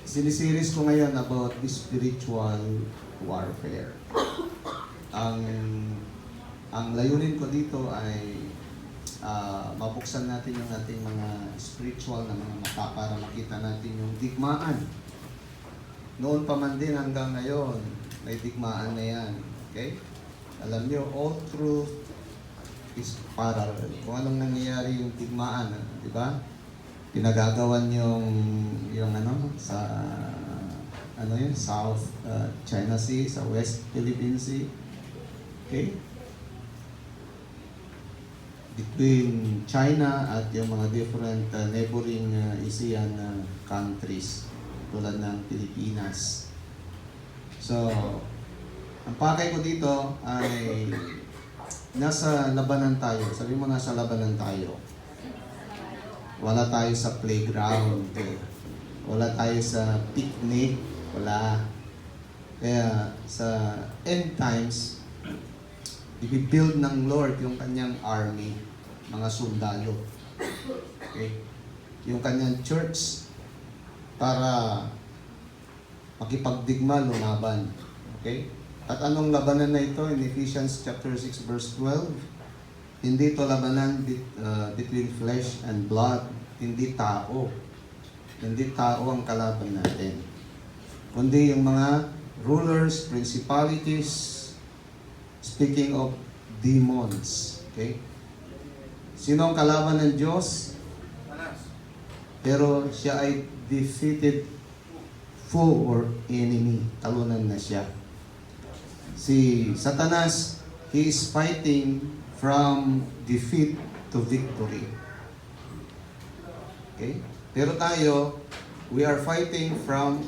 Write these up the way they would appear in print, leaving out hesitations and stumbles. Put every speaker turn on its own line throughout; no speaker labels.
Sinisiris ko ngayon about spiritual warfare. Ang ang layunin ko dito ay mabuksan natin yung ating mga spiritual na mga mata para makita natin yung digmaan. Noon pa man din hanggang ngayon, may digmaan na yan. Okay? Alam nyo, all truth is parallel. Kung anong nangyayari yung digmaan, di ba? Pinagagawan yung ano sa ano yun, South China Sea, sa West Philippine Sea. Okay? Between China at yung mga different neighboring ASEAN countries tulad ng Pilipinas. So, ang pakay ko dito ay nasa labanan tayo. Sabi mo nasa labanan tayo. Wala tayo sa playground. Wala tayo sa picnic. Wala. Kaya sa end times, i-build ng Lord yung kanyang army, mga sundalo. Okay? Yung kanyang church para makipagdigma, lumaban. Okay? At anong labanan na ito? In Ephesians chapter 6 verse 12, hindi ito labanan between flesh and blood. Hindi tao. Hindi tao ang kalaban natin. Kundi yung mga rulers, principalities, speaking of demons. Okay? Sino ang kalaban ng Diyos? Pero siya ay defeated foe or enemy. Talunan na siya. Si Satanas, he is fighting from defeat to victory. Okay? Pero tayo, we are fighting from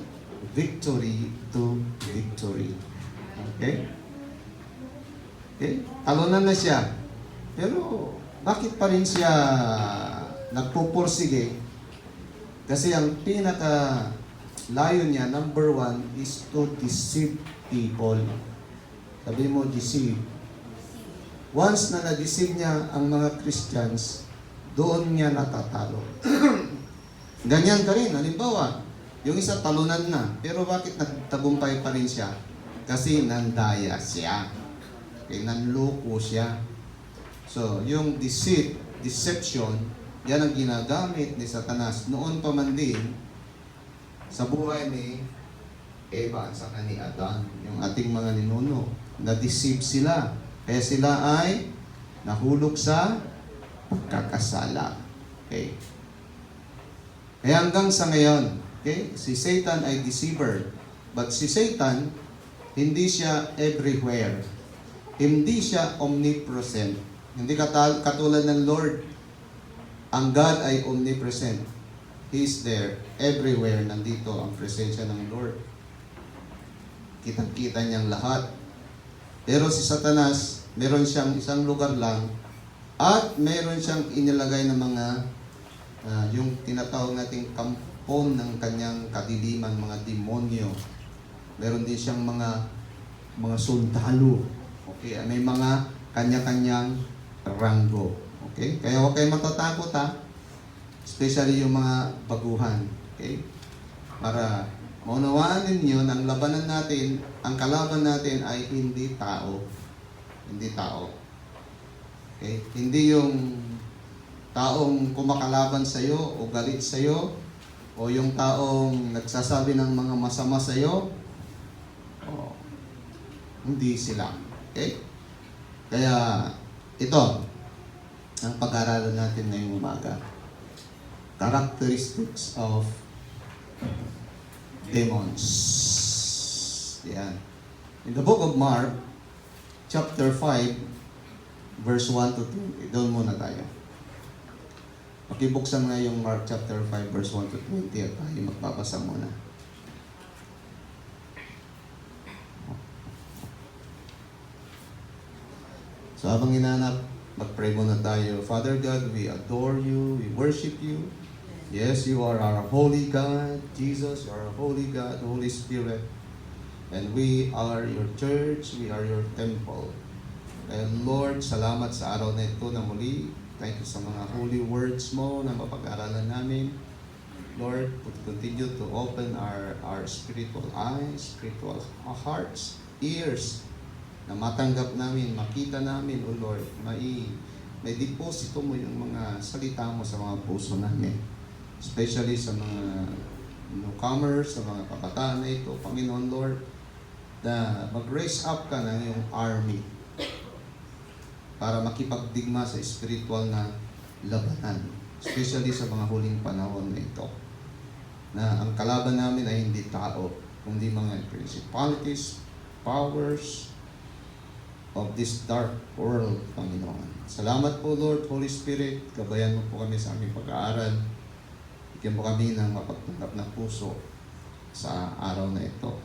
victory to victory. Okay? Okay? Talunan na siya. Pero, bakit pa rin siya nagpupursige? Kasi ang pinaka layo niya, number one, is to deceive people. Sabi mo, deceive. Once na na-deceive niya ang mga Christians, doon niya natatalo. Ganyan ka rin. Halimbawa, yung isa talunan na. Pero bakit nagtagumpay pa rin siya? Kasi nandaya siya. Okay, nanloko siya. So, yung deceit, deception, yan ang ginagamit ni Satanas. Noon pa man din, sa buhay ni Eva at saka ni Adan, yung ating mga ninuno, na-deceive sila. Kaya sila ay nahulog sa pagkakasala. Okay? Kaya hanggang sa ngayon, okay, si Satan ay deceiver. But si Satan, hindi siya everywhere. Hindi siya omnipresent. Hindi katulad ng Lord. Ang God ay omnipresent. He is there. Everywhere nandito ang presensya ng Lord. Kitang-kita niyang lahat. Pero si Satanas, meron siyang isang lugar lang at meron siyang inilagay ng mga yung tinatawag nating kampon ng kanyang kadiliman, mga demonyo. Meron din siyang mga sundalo. Okay, may mga kanya-kanyang ranggo. Okay? Kaya huwag kayong matatakot ha. Especially yung mga baguhan. Okay? Para maunawaan ninyo na ang labanan natin, ang kalaban natin ay hindi tao. Hindi tao. Okay? Hindi yung taong kumakalaban sa iyo o galit sa iyo o yung taong nagsasabi ng mga masama sa iyo. Oh, hindi sila. Okay? Kaya ito ang pag-aaralan natin ngayong umaga. Characteristics of demons. Yan. In the book of Mark, chapter 5, verse 1 to 2. Doon muna tayo. Pakibuksan nga yung Mark chapter 5, verse 1 to 20 at tayo magbabasa muna. So habang hinanap, mag-pray muna tayo. Father God, we adore you, we worship you. Yes, you are our holy God. Jesus, you are our holy God, Holy Spirit. And we are your church, we are your temple. And Lord, salamat sa araw na ito na muli. Thank you sa mga holy words mo na mapag-aralan namin. Lord, to continue to open our spiritual eyes, spiritual hearts, ears, na matanggap namin, makita namin, O Lord, may deposito mo yung mga salita mo sa mga puso namin. Especially sa mga newcomers, sa mga kabataan na ito, Panginoon Lord, na mag-raise up ka ng iyong army para makipagdigma sa spiritual na labanan. Especially sa mga huling panahon na ito. Na ang kalaban namin ay hindi tao, kundi mga principalities, powers of this dark world, Panginoon. Salamat po, Lord, Holy Spirit. Gabayan mo po kami sa aming pag-aaral. Bigyan mo kami ng mapagtanggap na puso sa araw na ito.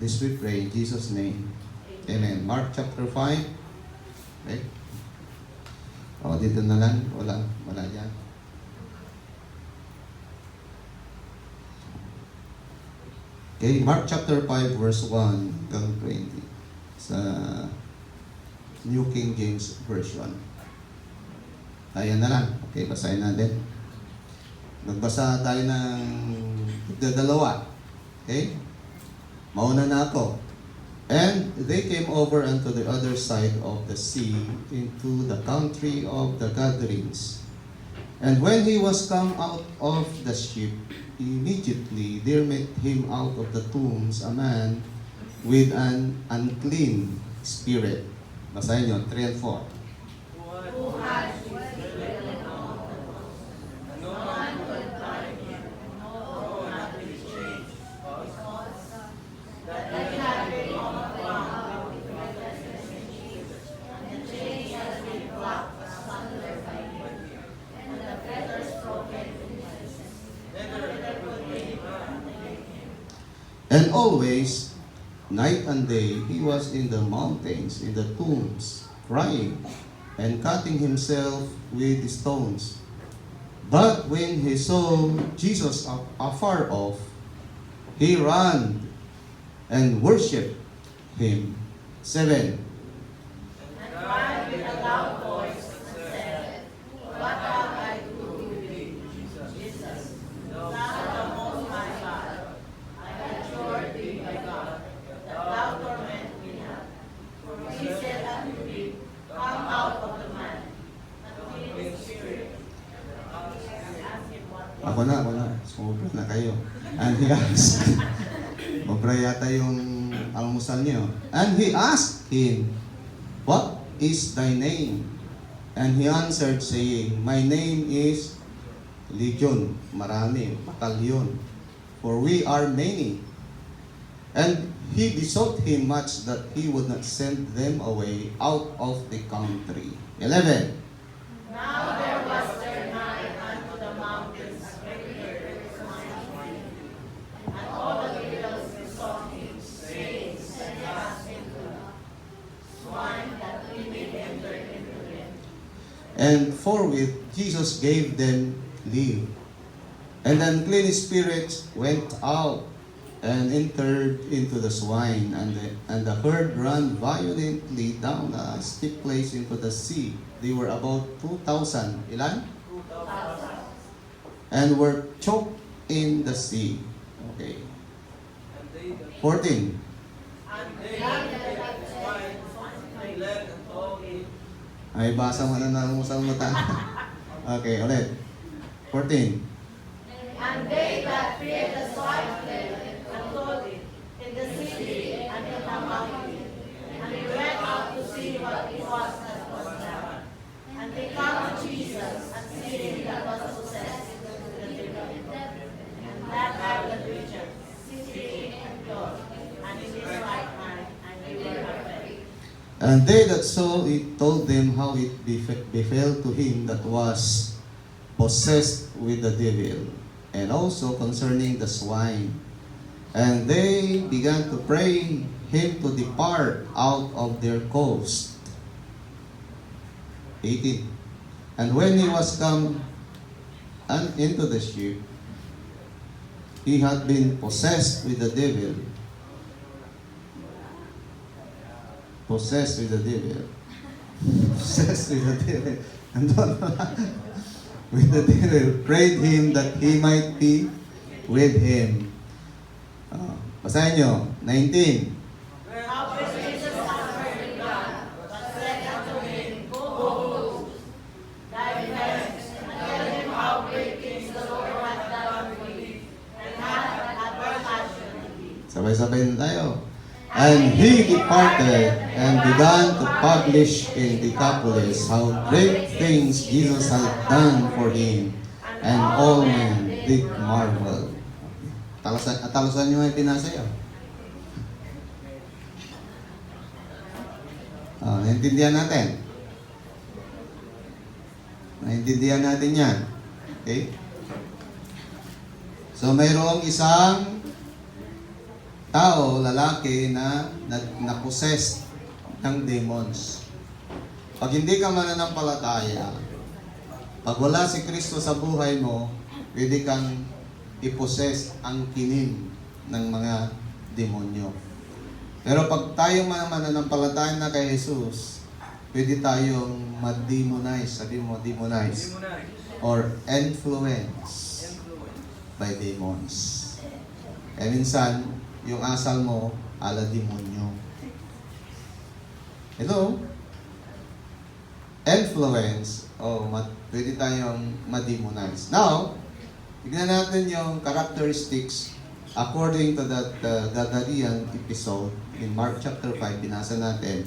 This we pray in Jesus' name. Amen. Mark chapter 5. Okay. O, dito na lang. Wala yan. Okay, Mark chapter 5 verse 1 hanggang 20 sa New King James Version. Ayan na lang. Okay, basahin natin. Nagbasa tayo ng dalawa. Okay? Mauna na ako. And they came over unto the other side of the sea into the country of the Gadarenes. And when he was come out of the ship, immediately there met him out of the tombs a man with an unclean spirit. Basahin nyo, 3 and 4. And always, night and day, he was in the mountains, in the tombs, crying and cutting himself with stones. But when he saw Jesus afar off, he ran and worshipped him. 7. Ako na. Sumubra na kayo. And he asked, mabra yata yung almusal niyo. And he asked him, what is thy name? And he answered saying, my name is Legion, marami, batalyon, for we are many. And he besought him much that he would not send them away out of the country. 11.
Now there was there nigh unto the mountains a great herd of swine, and all the widows besought him, saying, send us into the swine, that we may enter into them.
And forthwith Jesus gave them leave. And the unclean spirits went out and entered into the swine, and the herd ran violently down a steep place into the sea. They were about 2,000. Ilan?
2,000.
And were choked in the sea. Okay. 14.
And they that swine fled and told him.
Ay, basa mo na ng mata. Okay, ulit. 14.
And they that feared the swine fled and told it in the city and in the mountain. And they went out to see what it was that was done. And they come to Jesus and see him that was possessed with the devil. And that had the creature sitting and clothed, and in his right mind, and they were afraid.
And they that saw it told them how it befell to him that was possessed with the devil, and also concerning the swine. And they began to pray him to depart out of their coast. 18. And when he was come into the ship, he had been possessed with the devil. Possessed with the devil. Possessed with the devil. Andun. with the devil, prayed him that he might be with him. Basahin nyo, 19.
How was Jesus suffered in God, but said unto him, Go, thy friends, and tell him how great things the Lord hath done for thee, and hath had compassion on thee.
Sabay-sabay na tayo. And he departed and began to publish in Decapolis how great things Jesus had done for him, and all men did marvel. Talusan nyo nga yung pinasa yun. Naintindihan natin. Naintindihan natin yan. Okay? So, mayroong isang tao, lalaki na na-possessed ng demons. Pag hindi ka mananampalataya, pag wala si Kristo sa buhay mo, pwede kang i-possess ang kinin ng mga demonyo. Pero pag tayo mananampalataya na kay Jesus, pwede tayong ma-demonize. Sabi mo, demonize. Or influence by demons. Kaya minsan, yung asal mo, ala demonyo. Hello? Influence, pwede tayong ma-demonize. Now, tignan natin yung characteristics according to that Gadarian episode in Mark chapter 5, binasa natin.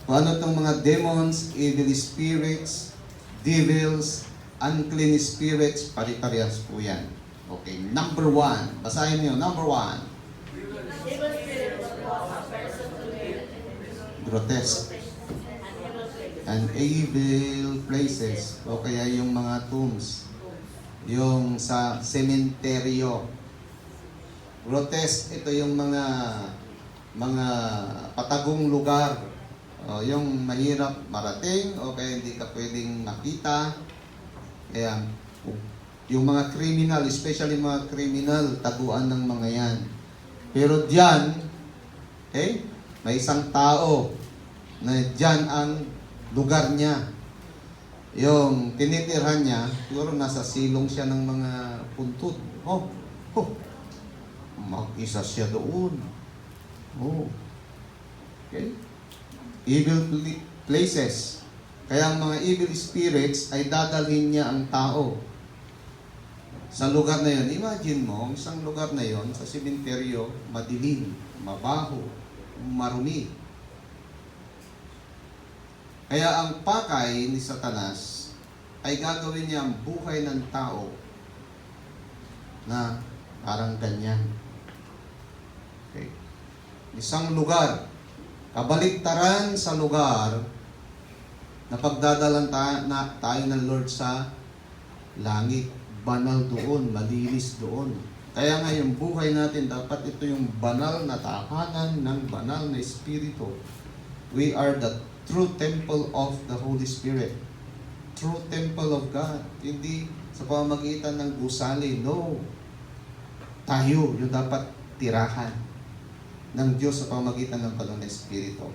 Kung ano itong mga demons, evil spirits, devils, unclean spirits, pari-parehas po yan. Okay, number 1. Basahin niyo, number 1.
Evil spirit will cause a person to live
Grotesque and evil places, o kaya yung mga tombs, yung sa sementeryo. Grotesque, ito yung mga patagong lugar, yung mahirap marating o kaya hindi ka pwedeng makita. Kaya yung mga criminal, especially mga criminal, taguan ng mga yan. Pero diyan, may isang tao na diyan ang lugar niya. Yung tinitirhan niya, siguro nasa silong siya ng mga puntod. Mag-isa siya doon. Okay? Evil places. Kaya ang mga evil spirits ay dadalhin niya ang tao sa lugar na yun. Imagine mo, isang lugar na yun, sa sementeryo, madilim, mabaho, marumi. Kaya ang pakay ni Satanas ay gagawin niya ang buhay ng tao na parang ganyan. Okay. Isang lugar, kabaliktaran sa lugar na pagdadalan tayo ng Lord sa langit. Banal doon, malinis doon. Kaya nga yung buhay natin, dapat ito yung banal na tahanan ng banal na Espiritu. We are the true temple of the Holy Spirit. True temple of God. Hindi sa pamamagitan ng gusali. No. Tayo yung dapat tirahan ng Diyos sa pamamagitan ng banal na Espiritu.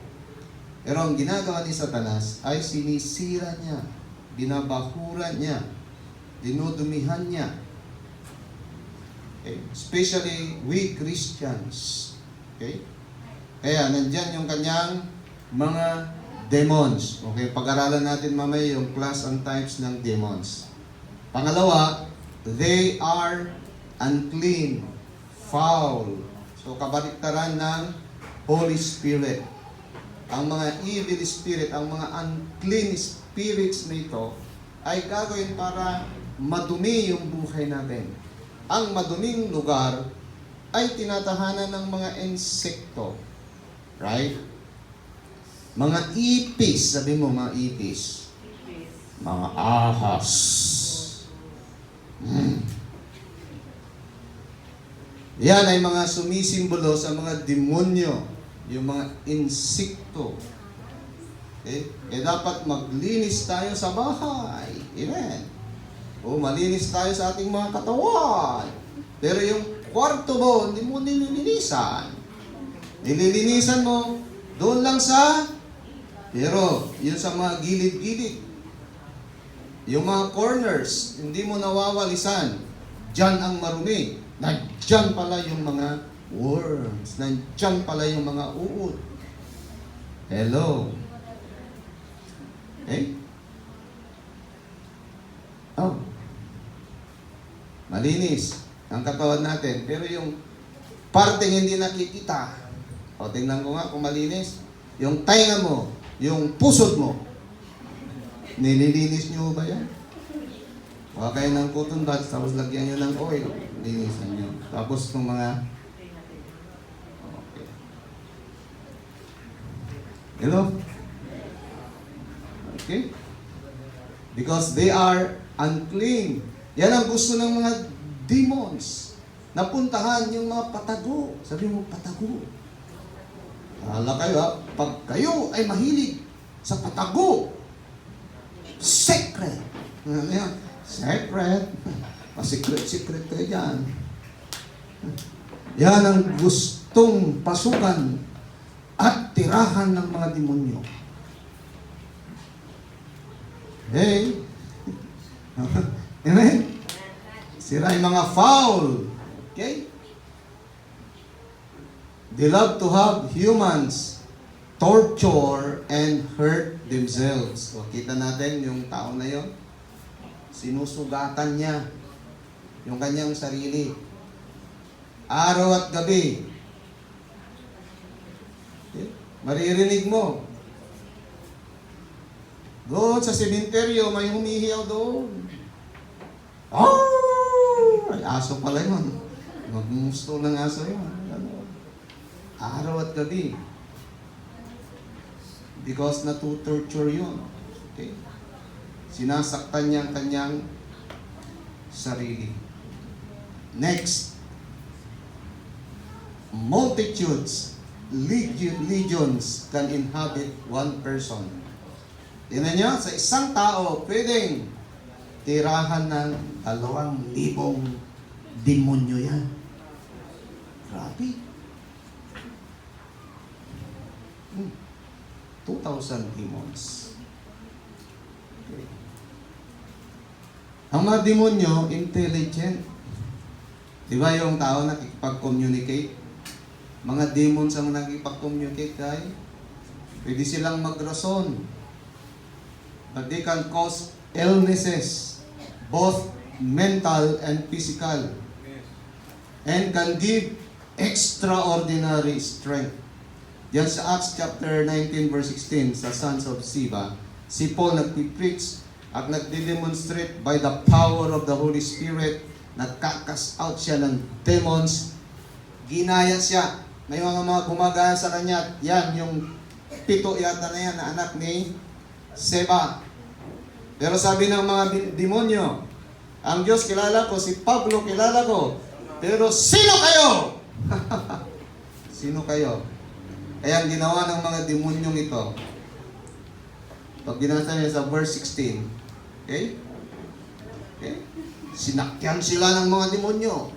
Pero ang ginagawa ni Satanas ay sinisira niya, binabahura niya, dinudumihan niya. Okay? Especially we Christians. Okay? Kaya nandyan yung kanyang mga demons. Okay, pag-aralan natin mamaya yung class and types ng demons. Pangalawa, they are unclean, foul. So kabaliktaran ng Holy Spirit. Ang mga evil spirit, ang mga unclean spirits na ito ay gagawin para madumi yung buhay natin. Ang maduming lugar ay tinatahanan ng mga insekto. Right? Mga ipis. Sabi mo, mga ipis. Mga ahas. Yan ay mga sumisimbolo sa mga demonyo. Yung mga insekto. Okay? Dapat maglinis tayo sa bahay. Amen. Malinis tayo sa ating mga katawan. Pero yung kwarto mo, hindi mo nililinisan. Nililinisan mo, doon lang sa, pero yun sa mga gilid-gilid. Yung mga corners, hindi mo nawawalisan. Diyan ang marumi. Nandiyan pala yung mga worms. Nandiyan pala yung mga uod. Hello. Okay? Oh. Malinis ang katawan natin. Pero yung parteng hindi nakikita, o tingnan ko nga kung malinis. Yung tainga mo, yung pusod mo, nililinis nyo ba yan? Baka kayo ng cotton buds, tapos lagyan nyo ng oil, linisan nyo. Tapos ng mga... Okay. Hello? Okay? Because they are unclean. Yan ang gusto ng mga demons. Napuntahan yung mga patago. Sabi mo, patago. Hala kayo ha, pag kayo ay mahilig sa patago, secret. Ano yan? Secret. Secret kayo dyan. Yan ang gustong pasukan at tirahan ng mga demonyo. Hey. Amen? Sila yung mga foul. Okay? They love to have humans torture and hurt themselves. So, kita natin yung tao na yon. Sinusugatan niya yung kanyang sarili. Araw at gabi. Okay? Maririnig mo. Doon sa sementeryo, may humihiyaw doon. Oh! Ay, aso pala yun. Magmusto ng aso yun. Araw at gabi. Because natu-torture yun. Okay? Sinasaktan niya ang kanyang sarili. Next. Multitudes, legions can inhabit one person. Tingnan nyo, sa isang tao, pwedeng tirahan ng 2,000 demonyo yan. Grabe. 2,000 demons. Okay. Ang mga demonyo, intelligent. Di ba yung tao nakikipag-communicate? Mga demons ang nakikipag-communicate kay pwede silang magrason. But they can cause illnesses, both mental and physical. And can give extraordinary strength. Yan sa Acts chapter 19 verse 16 sa Sons of Sceva, si Paul nagpipreach at nagde-demonstrate by the power of the Holy Spirit, nagkakas out siya ng demons, ginaya siya. May mga gumagaya sa kanya. Yan, yung 7 yata na yan na anak ni Seba. Pero sabi ng mga demonyo, ang Diyos kilala ko, si Pablo kilala ko, pero sino kayo? Sino kayo? Kaya ang ginawa ng mga demonyong ito, pag binasa niya sa verse 16, okay? Okay? Sinakyan sila ng mga demonyo.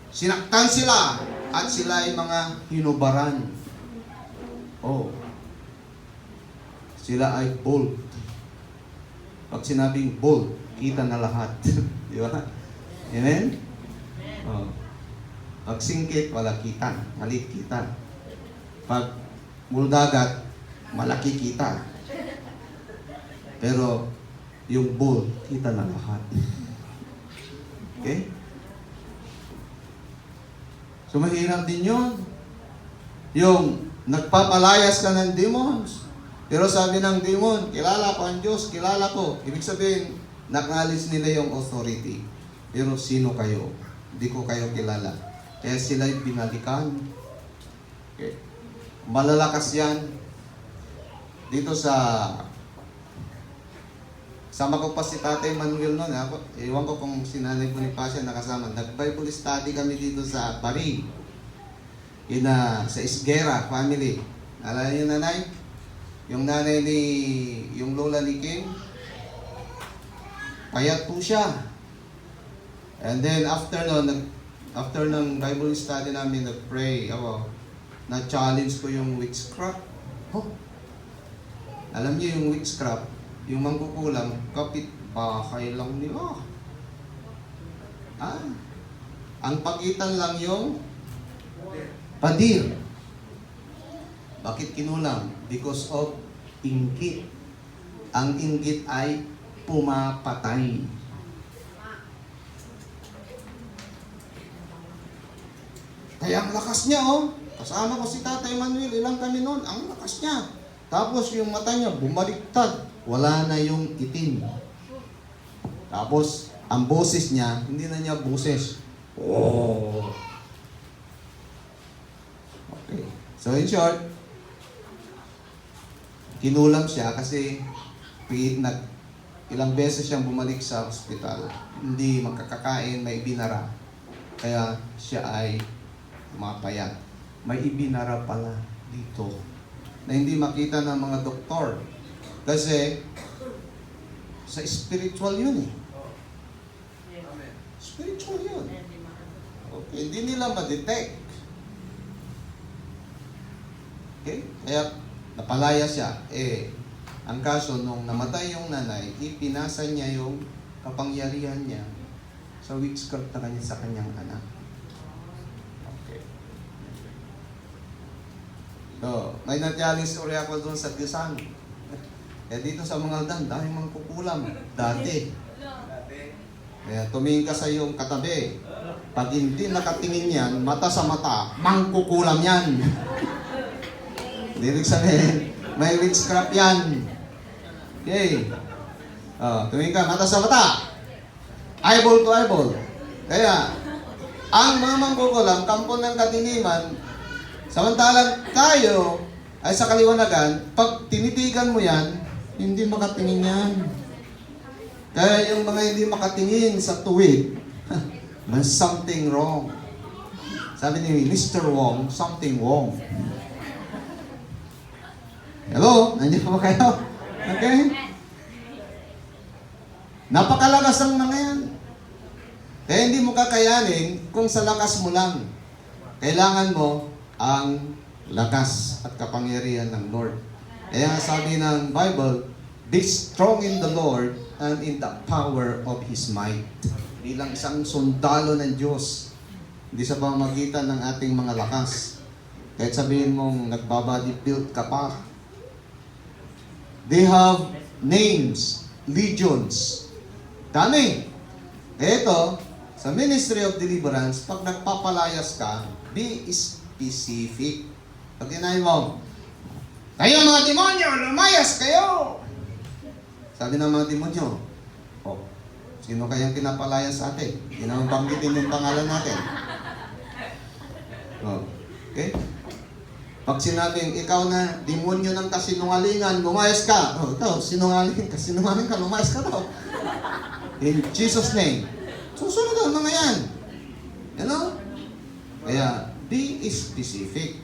Sinaktan sila at sila ay mga hinubaran. Oh. Sila ay bold. Pag sinabing bold, kita na lahat. Di ba? Amen? Oh. Pag singkit, wala kita. Malit kita. Pag muldagat, malaki kita. Pero yung bold, kita na lahat. Okay? So mahirap din yun. Yung nagpapalayas ka ng demons. Pero sabi ng demon, kilala ko ang Diyos, kilala ko. Ibig sabihin, nakaalis nila yung authority. Pero sino kayo? Hindi ko kayo kilala. Kaya sila'y binalikan. Okay. Malalakas yan. Dito sama ko pa si Tatay Manuel noon. Iwan ko kung sinanay ko ni Pasha nakasama. Nag-Bible study kami dito sa Paris. Sa Isguera family. Alala niyo nanay? Yung nanay yung lola ni Kim, payat po siya. And then after ng Bible study namin, nag-pray ako, na-challenge ko yung witchcraft. Oh. Alam niyo yung witchcraft, yung mangkukulam, bahay lang nila. Ah, ang pagitan lang yung padir. Bakit kinulam? Because of inggit. Ang inggit ay pumapatay. Kaya ang lakas niya, oh. Kasama ko si Tatay Manuel, ilang kami noon, ang lakas niya. Tapos yung mata niya, bumaliktad. Wala na yung itim. Tapos, ang boses niya, hindi na niya boses. Oh. Okay. So in short, kinulam siya kasi ilang beses siyang bumalik sa ospital. Hindi makakakain, may ibinara. Kaya siya ay mapayat. May ibinara pala dito na hindi makita ng mga doktor. Kasi sa spiritual yun eh. Spiritual yun. Okay, hindi nila ma-detect. Okay? Kaya napalaya siya. Ang kaso nung namatay yung nanay, ipinasa niya yung kapangyarihan niya sa witchcraft na kanya sa kanyang anak. Okay. So, may na-challenge story ako doon sa Tisan. Dito sa mga aldan, dahil mangkukulam. Dati. Kaya tumingin ka sa iyong katabi. Pag hindi nakatingin yan, mata sa mata, mangkukulam yan. Ibig sabihin, may witchcraft yan. Okay. Tumingin ka, mata sa mata. Eyeball to eyeball. Kaya, ang mga mangkukulam, kampo ng kadiliman, samantalang tayo ay sa kaliwanagan, pag tinitigan mo yan, hindi makatingin yan. Kaya yung mga hindi makatingin sa tuwid, may something wrong. Sabi ni Mr. Wong, something wrong. Hello? Nandiyan pa ba kayo? Okay? Napakalakas ang mga yan. Kaya hindi mo kakayanin kung sa lakas mo lang. Kailangan mo ang lakas at kapangyarihan ng Lord. Kaya sabi ng Bible, be strong in the Lord and in the power of His might. Bilang isang sundalo ng Diyos, hindi sa pamamagitan ng ating mga lakas. Kahit sabihin mong nagbabody build ka pa. They have names, legions. Dami. Ito, sa Ministry of Deliverance, pag nagpapalayas ka, be specific. Pag tinahin mo, kayo mga demonyo, lumayas kayo! Sabi ng mga demonyo, sino kayang pinapalayan sa atin? Hindi naman banggitin yung pangalan natin. Okay? Pag sinabing, ikaw na demonyo ng kasinungalingan, lumayas ka. Ito, kasinungaling ka, lumayas ka daw. In Jesus' name. Susunod ang mga yan. You know? Kaya, be specific.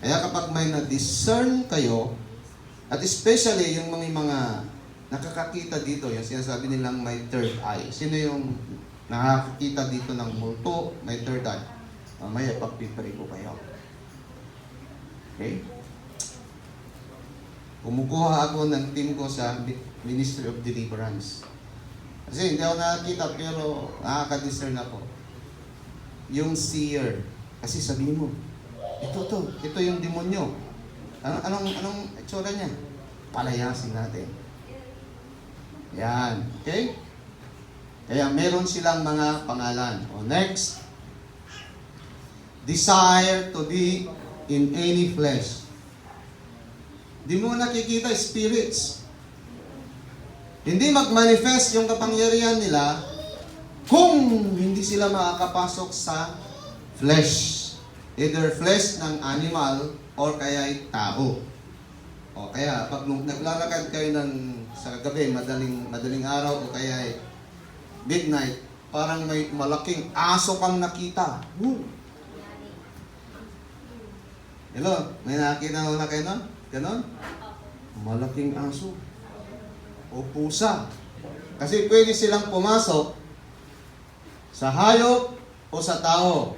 Kaya kapag may na-discern kayo, at especially yung mga nakakakita dito, yung sinasabi nilang may third eye. Sino yung nakakakita dito ng multo, may third eye? Mamaya, pagpipray ko kayo. Okay? Kumukuha ako ng team ko sa Ministry of Deliverance. Kasi hindi ako nakakita, pero nakaka-discern ako. Yung seer. Kasi sabihin mo, ito yung demonyo. Anong itsura niya? Palayasin natin. Yan. Okay? Kaya meron silang mga pangalan. Next. Desire to be in any flesh. Di mo nakikita spirits. Hindi mag-manifest yung kapangyarihan nila kung hindi sila makakapasok sa flesh. Either flesh ng animal or kaya tao. O kaya pag naglalakad kayo sa gabi, madaling araw o kaya midnight, parang may malaking aso kang nakita. Woo! Hello? May nakakita na kayo nun? Ganon? Malaking aso. O pusa. Kasi pwede silang pumasok sa hayop o sa tao.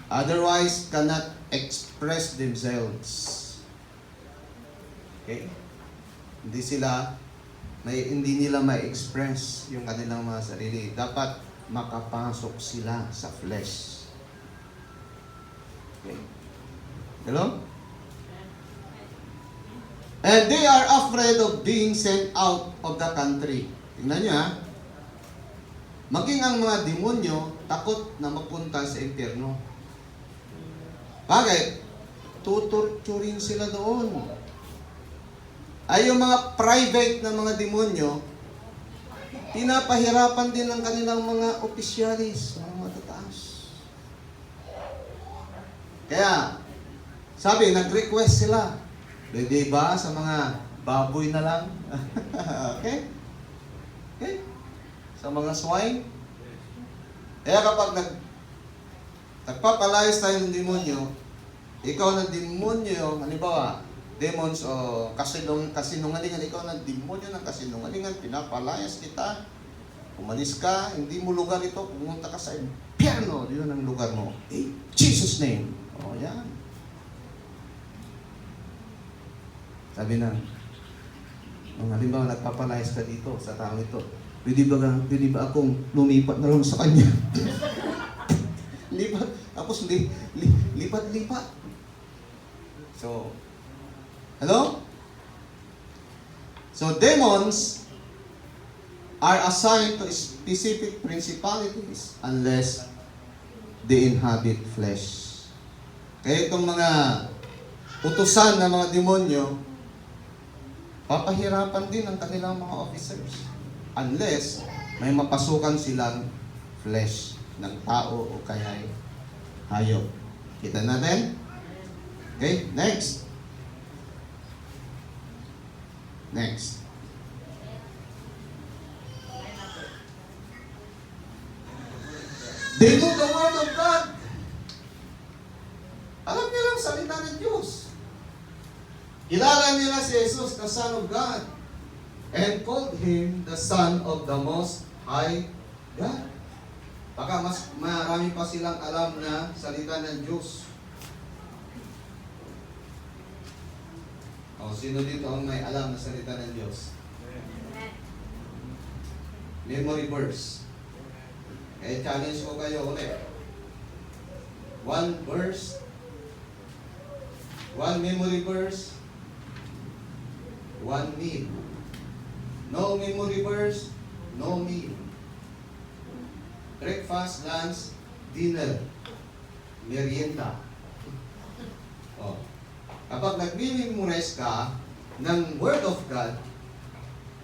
Otherwise, cannot express themselves. Okay? Hindi sila hindi nila ma-express yung kanilang mga sarili. Dapat makapasok sila sa flesh. Okay. Hello? And they are afraid of being sent out of the country. Tingnan nyo ha. Maging ang mga demonyo, takot na magpunta sa impyerno. Bakit? Tutorturin sila doon. Ay yung mga private na mga demonyo, pinapahirapan din ng kanilang mga opisyalis, mga matataas. Kaya, sabi, nag-request sila. Pwede ba sa mga baboy na lang? Okay? Okay? Sa mga swine? Kaya kapag nagpapalayas tayo ng demonyo, ikaw ng demonyo, halimbawa, demons o kasinungalingan, ikaw ng demonyo ng kasinungalingan, pinapalayas kita, umalis ka, hindi mo lugar ito, pumunta ka sa impyerno, yun ang lugar mo. In Jesus' name. O, yan. Sabi na, nung halimbawa nagpapalayas ka dito sa tao ito, pwede ba akong lumipat na lang sa kanya? Lipat. Tapos lipat-lipat. So, hello? So, demons are assigned to specific principalities unless they inhabit flesh. Kaya itong mga utusan ng mga demonyo, papahirapan din ang kanilang mga officers unless may mapasukan silang flesh ng tao o kaya hayop. Kita natin? Okay, next. Next. They know the word of God. Alam nila ang salita ng Diyos. Kilala nila si Jesus, the Son of God, and called Him the Son of the Most High God. Baka mas marami pa silang alam na salita ng Diyos. O, sino dito ang may alam na salita ng Diyos? Memory verse. Eh, challenge ko kayo ulit. One verse, one memory verse, one meal. No memory verse, no meal. Breakfast, lunch, dinner, merienda. Oh. Kapag nag-memorize ka ng Word of God,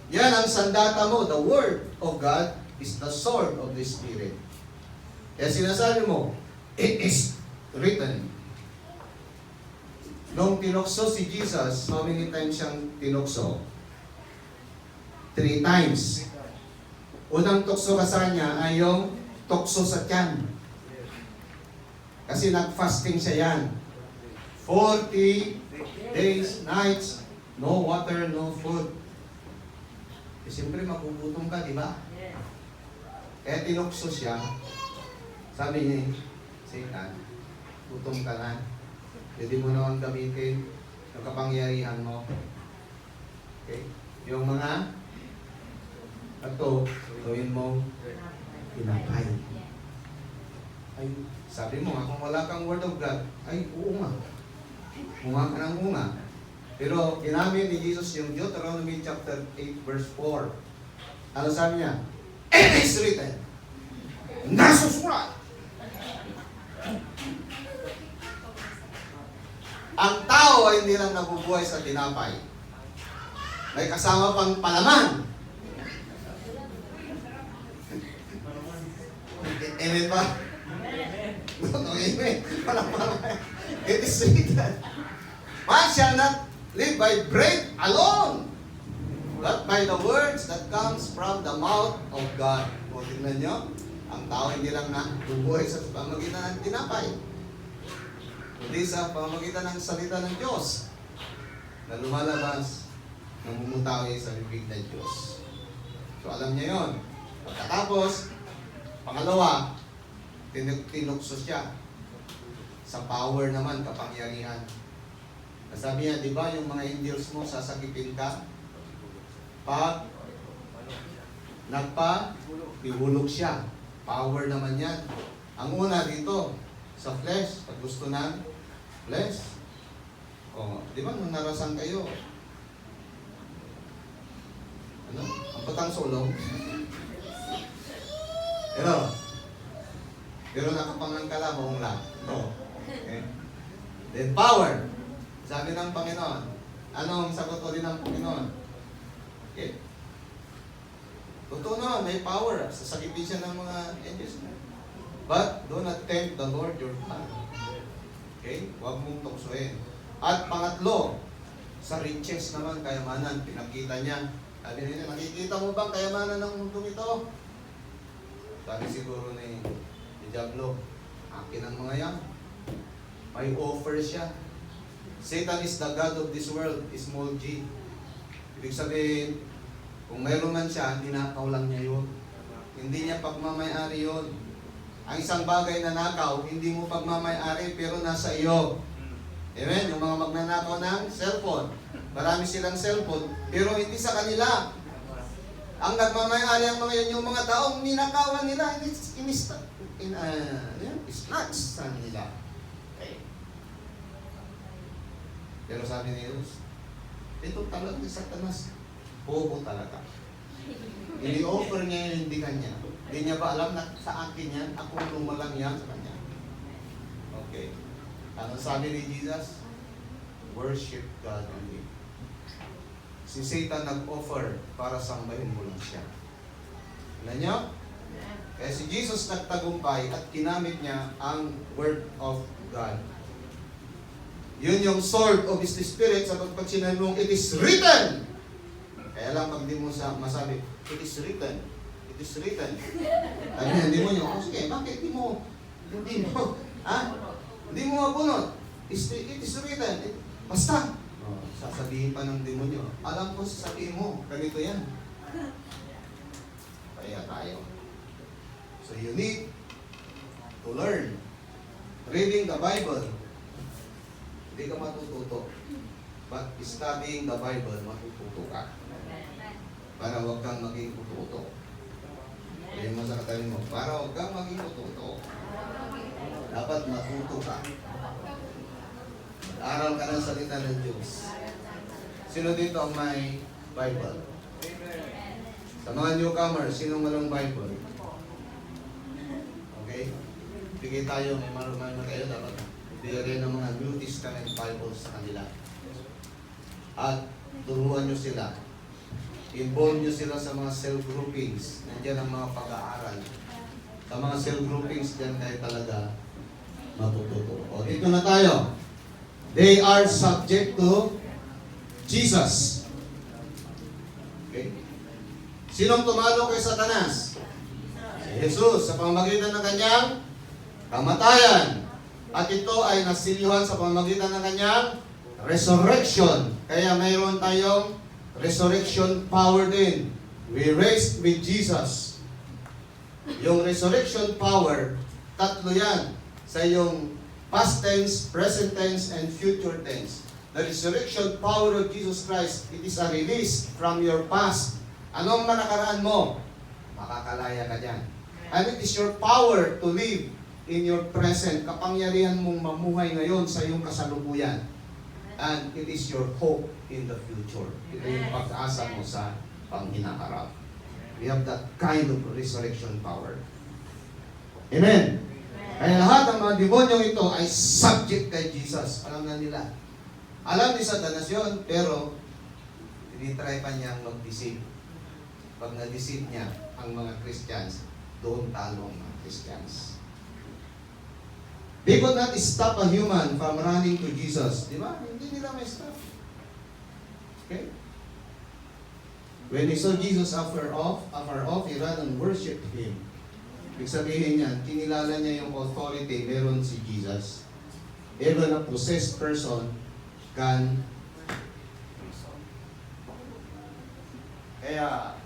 yan ang sandata mo. The Word of God is the sword of the Spirit. Kaya sinasabi mo, it is written. Nung tinukso si Jesus, how many times siyang tinukso? 3 times. Unang tukso ka sa kanya ay yung tukso sa tiyan. Kasi nag-fasting siya yan. 40 days, nights, no water, no food. Eh, siyempre magugutom ka, di ba? Kaya tinukso siya. Sabi niya, Satan, gutom ka na. Pwede mo naman gamitin yung kapangyarihan mo. Okay? Yung mga ito, gawin mo tinapay. Ay, sabi mo nga, kung wala kang Word of God, ay, oo nga. Unga ka ng unga. Pero ginamit ni Jesus yung Deuteronomy chapter 8 verse 4. Ano sabi niya? It is written. Nasusulat. Ang tao ay hindi lang nabubuhay sa tinapay. May kasama pang palaman. Amen ba? No, amen. Palaman. It is written. Man shall not live by bread alone, but by the words that comes from the mouth of God. O, tingnan nyo, ang tao hindi lang na bubuhay sa pamagitan ng tinapay, kundi sa pamagitan ng salita ng Diyos na lumalabas ng mumutawi sa bibig ng Diyos. So, alam niya yon. Pagkatapos, pangalawa, tinukso siya sa power naman, kapangyarihan. Nasabi niya, di ba yung mga angels mo, sasakitin ka pag Nagpa-ihulog siya. Power naman yan. Ang una dito, sa flesh, pag gusto ng flesh. O, di ba nung narasan kayo? Ano? Ang patang sulong. Pero nakapangang kalabong lang. No. Okay. Then power. Sabi ng Panginoon. Anong sagot ko din ng Panginoon? Okay. Totoo naman, may power. Sasakitin siya ng mga angels. But do not tempt the Lord your God. Okay? Huwag mong tuksoin. At pangatlo, sa riches naman, kayamanan, pinakita niya. Sabi niya, nakikita mo bang kayamanan ng mundo ito? Sabi siguro ni Diablo, akin ang mga yan. May offer siya. Satan is the God of this world, small g. Ibig sabihin, kung mayroon man siya, ninakaw lang niya yun. Hindi niya pagmamayari yun. Ang isang bagay na nakaw, hindi mo pagmamayari, pero nasa iyo. Amen? Yung mga magnanakaw ng cellphone. Marami silang cellphone, pero hindi sa kanila. Ang nagmamayari ang mga yun, yung mga taong ninakawan nila, snatch sa nila. Okay. Pero sabi ni Jesus, ito talaga ni Satanas, bobo talaga. Ini-offer niya yung hindi kanya. Hindi niya ba alam na sa akin yan, ako lumalang yan sa kanya. Okay. Ano sabi ni Jesus? Worship God only. Si Satan nag-offer para sambahin mo lang siya. Alam niyo? Kaya si Jesus nagtagumpay at kinamit niya ang Word of God. Yun yung sword of His Spirit sa pag sinabi mong, it is written! Kaya lang pag di mo masabi, it is written. It is written. Hindi mo nyo, sige, bakit hindi mo, hindi mo mabunot. It is written. Basta. Sasabihin pa ng demonyo, alam ko sasabihin mo, ganito yan. Kaya tayo. So you need to learn. Reading the Bible. Hindi ka matututo. But studying the Bible, matututo ka. Para huwag kang maging ututo. Kaya mo sa katabi mo, para huwag kang maging ututo. Dapat matuto ka. Aral ka ng salita ng Diyos. Sino dito ang may Bible? Sa mga newcomers, sino walang Bible? Okay? Bigay tayo, may marumay na kayo, dapat bigay ng mga New Testament Bibles sa kanila. At turuan nyo sila. Involve nyo sila sa mga cell groupings. Nandiyan ang mga pag-aaral. Sa mga cell groupings, dyan kayo talaga matututo. O, dito na tayo. They are subject to Jesus. Okay? Sinong tumalo kay Satanas? Si Jesus, sa pamamagitan ng kanyang kamatayan. At ito ay nasilihan sa pamamagitan ng kanyang resurrection. Kaya mayroon tayong resurrection power din. We raised with Jesus. Yung resurrection power, tatlo yan. Sa yung past tense, present tense, and future tense. The resurrection power of Jesus Christ, it is a release from your past. Anong nakaraan mo? Makakalaya ka dyan. And it is your power to live in your present. Kapangyarihan mong mamuhay ngayon sa iyong kasalukuyan. And it is your hope in the future. Ito yung pag-asa mo sa panghinaharap. We have that kind of resurrection power. Amen. Kaya lahat ng mga demonyong ito ay subject kay Jesus. Alam na nila. Alam ni Satanas yun, pero tinitry pa niyang mag-deceive. Pag na-deceive niya ang mga Christians, doon talo ang mga Christians. They could not stop a human from running to Jesus. Di ba? Hindi nila may stop. Okay? When he saw Jesus afar off, he ran and worshipped Him. Ibig sabihin niya, kinilala niya yung authority, meron si Jesus. Even a possessed person can. Kaya,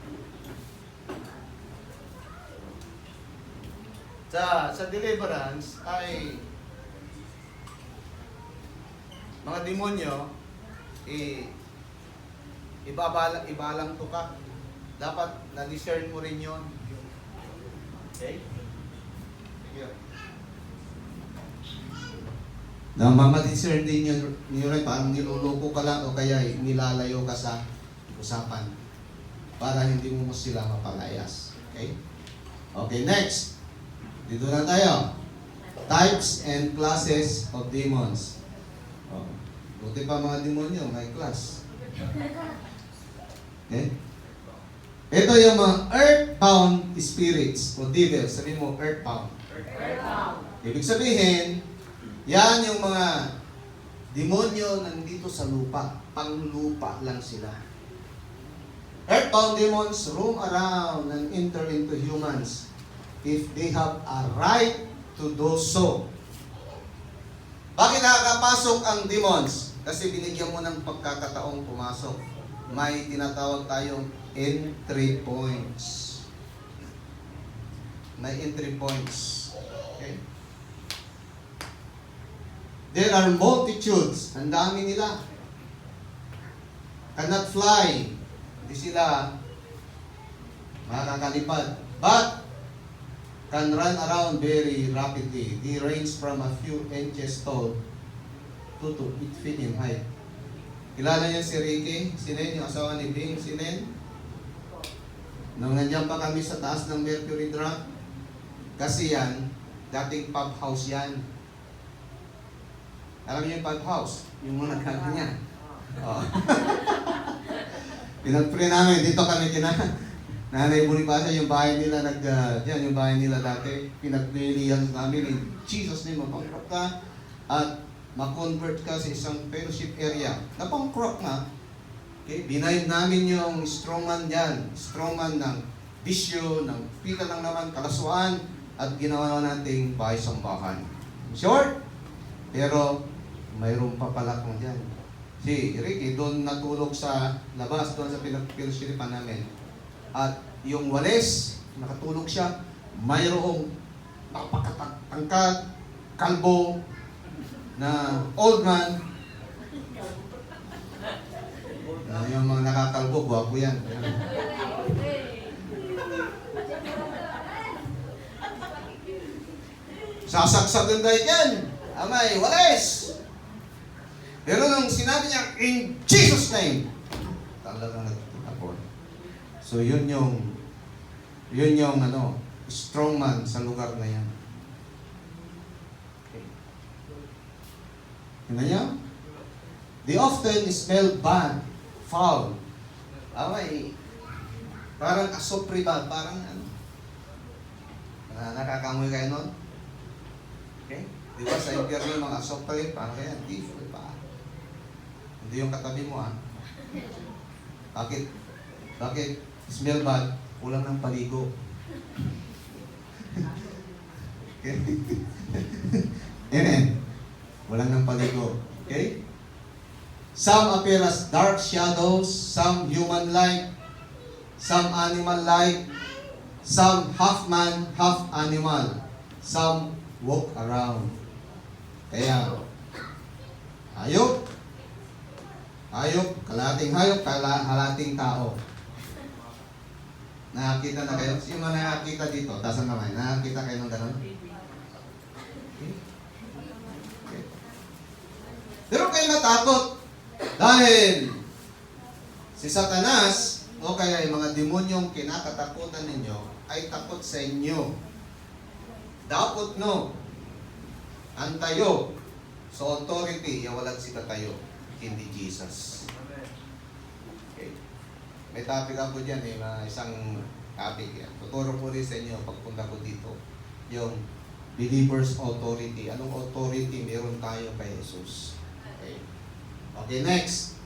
sa deliverance ay mga demonyo ibalang to ka. dapat na-discern mo rin yun. Okay? Sige. Na mama-discern din yun, rin, parang niluloko ka lang o kaya nilalayo ka sa usapan para hindi mo sila mapalayas. Okay? Okay, next. Dito na tayo. Types and classes of demons. Oh, buti pa mga demonyo, may class. Okay? Ito yung mga earthbound spirits o devils. Sabihin mo, earthbound. Ibig sabihin, yan yung mga demonyo nandito sa lupa. Panglupa lang sila. Earthbound demons roam around and enter into humans if they have a right to do so. Bakit nakakapasok ang demons? Kasi binigyan mo ng pagkakataong pumasok. May tinatawag tayong entry points. May entry points. Okay? There are multitudes. Ang dami nila. Cannot fly. Hindi sila makakalipad. But can run around very rapidly. They range from a few inches tall to 8 feet in height. Kilala niyo si Ricky? Si Nen, yung asawa ni Bing? Si Nen? Nung nandiyan pa kami sa taas ng Mercury Drug, kasi yan, dating pub house yan. Alam niyo yung pub house? Yung mga nagkaganyan. Oh. Pinag-pray namin, dito kami Nanay Bonifacio, yung bahay nila yan, yung bahay nila dati, pinagpilihan namin in Jesus name, mapangkrop ka at ma-convert ka sa isang fellowship area. Napangkrop na, okay? Binayin namin yung strongman dyan, strongman ng bisyo, ng pita lang naman, kalaswaan, at ginawa nating bahay sambahan. Short, pero mayroon pa pala kung dyan. Si Ricky, doon natulog sa labas, doon sa pinag-fellowshipan namin. At yung walis, nakatulog siya, mayroong napakatangkad, kalbo, na old man. Yung mga nakakalbo, gwapo yan. Sasaksagan tayo yan. Amay, walis! Pero nung sinabi niya, in Jesus' name, talagang nagtapon. So yun yung strongman sa lugar na yan. Okay. Tingnan niyo? They often smell bad, foul. Parang asopri ba? Parang nakakamoy kayo nun? Okay? Di ba sa impyerno mga asopri, parang kaya, di ba? Hindi yung katabi mo Bakit? Smell bad, kulang ng paligo. Okay? Amen. Walang ng paligo. Okay? Some appear as dark shadows, some human-like, some animal-like, some half man, half animal, some walk around. Kaya, hayop, kalating hayop, kalating tao. Nakakita na kayo? Sino nakakita dito? Taas ang kamay. Nakakita kayo ng gano'n? Okay. Pero kayo matakot. Dahil si Satanas o kaya yung mga demonyong kinakatakutan ninyo ay takot sa inyo. Dapat no. Antayo. So authority, yawalag sila tayo. Hindi Jesus. Okay. May topic ako dyan isang topic yan. Tuturo ko rin sa inyo pagpunta ko dito. Yung believer's authority. Anong authority meron tayo kay Jesus? Okay. Okay, next.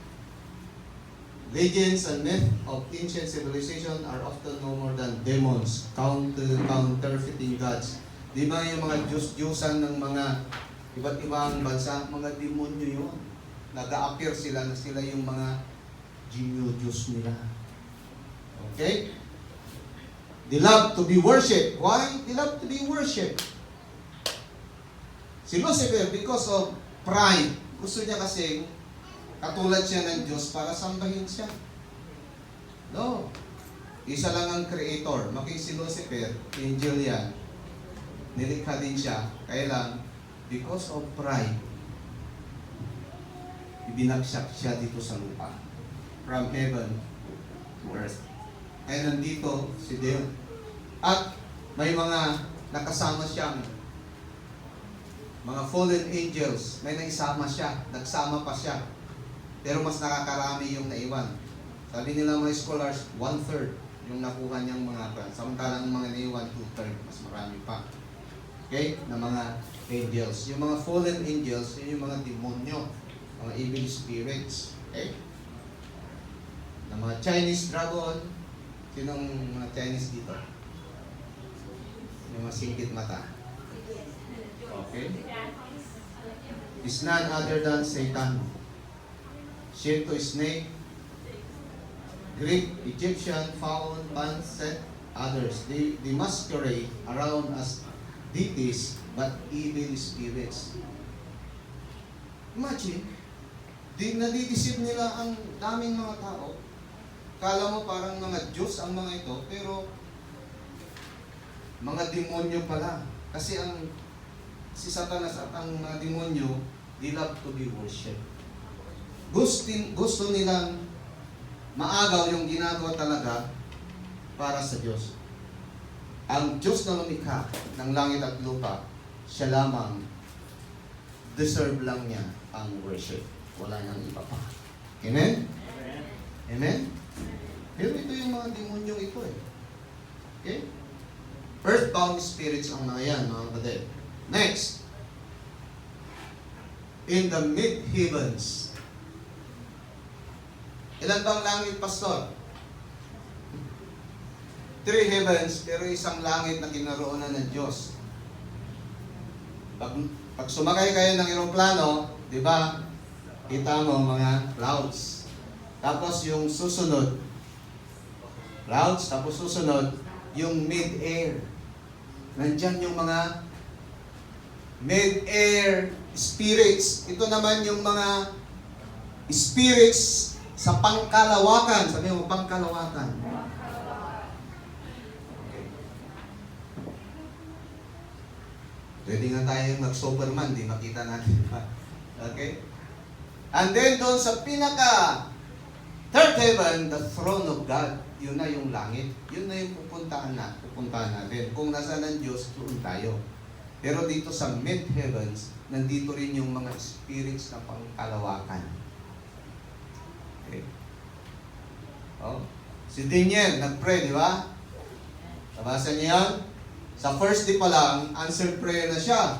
Legends and myths of ancient civilization are often no more than demons, counterfeiting gods. Di ba yung mga Diyos-Diyosan ng mga iba't ibang bansa, mga demonyo yun. Nag-a-appear sila na sila yung mga Diyos nila. Okay? They love to be worshipped. Why? They love to be worshipped. Si Lucifer, because of pride, gusto niya kasi katulad siya ng Diyos para sambahin siya. No. Isa lang ang creator. Making si Lucifer, angel yan. Nilikha din siya. Kaya lang, because of pride, ibinagsak siya dito sa lupa. From heaven to earth. Kaya nandito si Deo. At may mga nakasama siyang mga fallen angels. May naisama siya. Nagsama pa siya. Pero mas nakakarami yung naiwan. Sabi nila mga scholars, 1/3 yung nakuha niyang mga plan. Samantalang mga naiwan, 2/3. Mas marami pa. Okay? Na mga angels. Yung mga fallen angels, yun yung mga demonyo. Mga evil spirits. Okay? Na mga Chinese dragon. Sinong mga Chinese dito? Yung mga singkit mata. Okay? Is none other than Satan. Shinto snake. Greek, Egyptian, Faun, Pan, Set, others. They masquerade around as deities but evil spirits. Imagine, nadidisip nila ang daming mga tao. Kala mo parang mga Diyos ang mga ito, pero mga demonyo pala. Kasi si Satanas at ang mga demonyo, they love to be worshipped. Gusto nilang maagaw yung ginagawa talaga para sa Diyos. Ang Diyos na lumikha ng langit at lupa, siya lamang, deserve lang niya ang worship. Wala nang iba pa. Amen? Amen? Pero ito yung mga demonyong ito eh. Okay? Earthbound spirits ang mga yan, mga kapatid. Next. In the mid-heavens. Ilan bang langit, Pastor? 3 heavens, pero isang langit na kinaroonan ng Diyos. Pag sumakay kayo ng eroplano, di ba, kita mo mga clouds. Tapos yung susunod, clouds, tapos susunod, yung mid-air. Nandyan yung mga mid-air spirits. Ito naman yung mga spirits sa pangkalawakan. Sabi mo, pangkalawakan. Okay. Pwede nga tayo mag-Superman, di makita natin. Okay? And then doon sa pinaka third heaven, the throne of God. Yun na yung langit. Yun na yung pupuntahan natin. Kung nasaan ang Diyos, doon tayo. Pero dito sa mid-heavens, nandito rin yung mga spirits na pangkalawakan. Okay. Oh. Si Daniel, nag-pray, di ba? Nabasa niya yan? Sa first day pa lang, answered prayer na siya.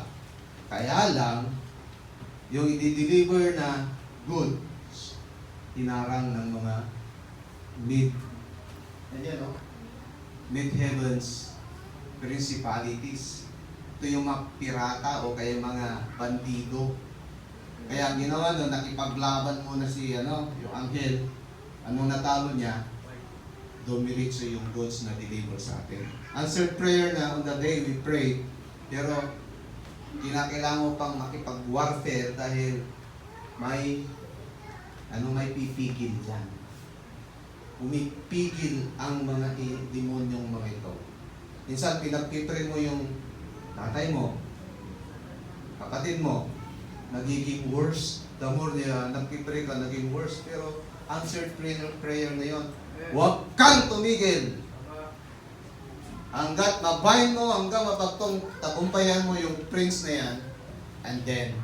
Kaya lang, yung i-deliver na good, hinarang ng mga mid-heavens principalities. Ito yung mga pirata o kaya mga bandido. Kaya ang ginawa doon, nakipaglaban muna si yung anghel. Anong natalo niya? Dumiritso yung goods na deliver sa atin. Answered prayer na on the day we pray. Pero kinakailangan mo pang makipag-warfare dahil may pipigil dyan. Umipigil ang mga demonyong mga ito. Minsan pinagpipray mo yung tatay mo, kapatid mo, nagiging worse. The more niya nagpipray ka, naging worse. Pero answered prayer na yun. Huwag kang tumigil. Hanggat mabind mo, hanggang tagumpayan mo yung prince na yan, and then,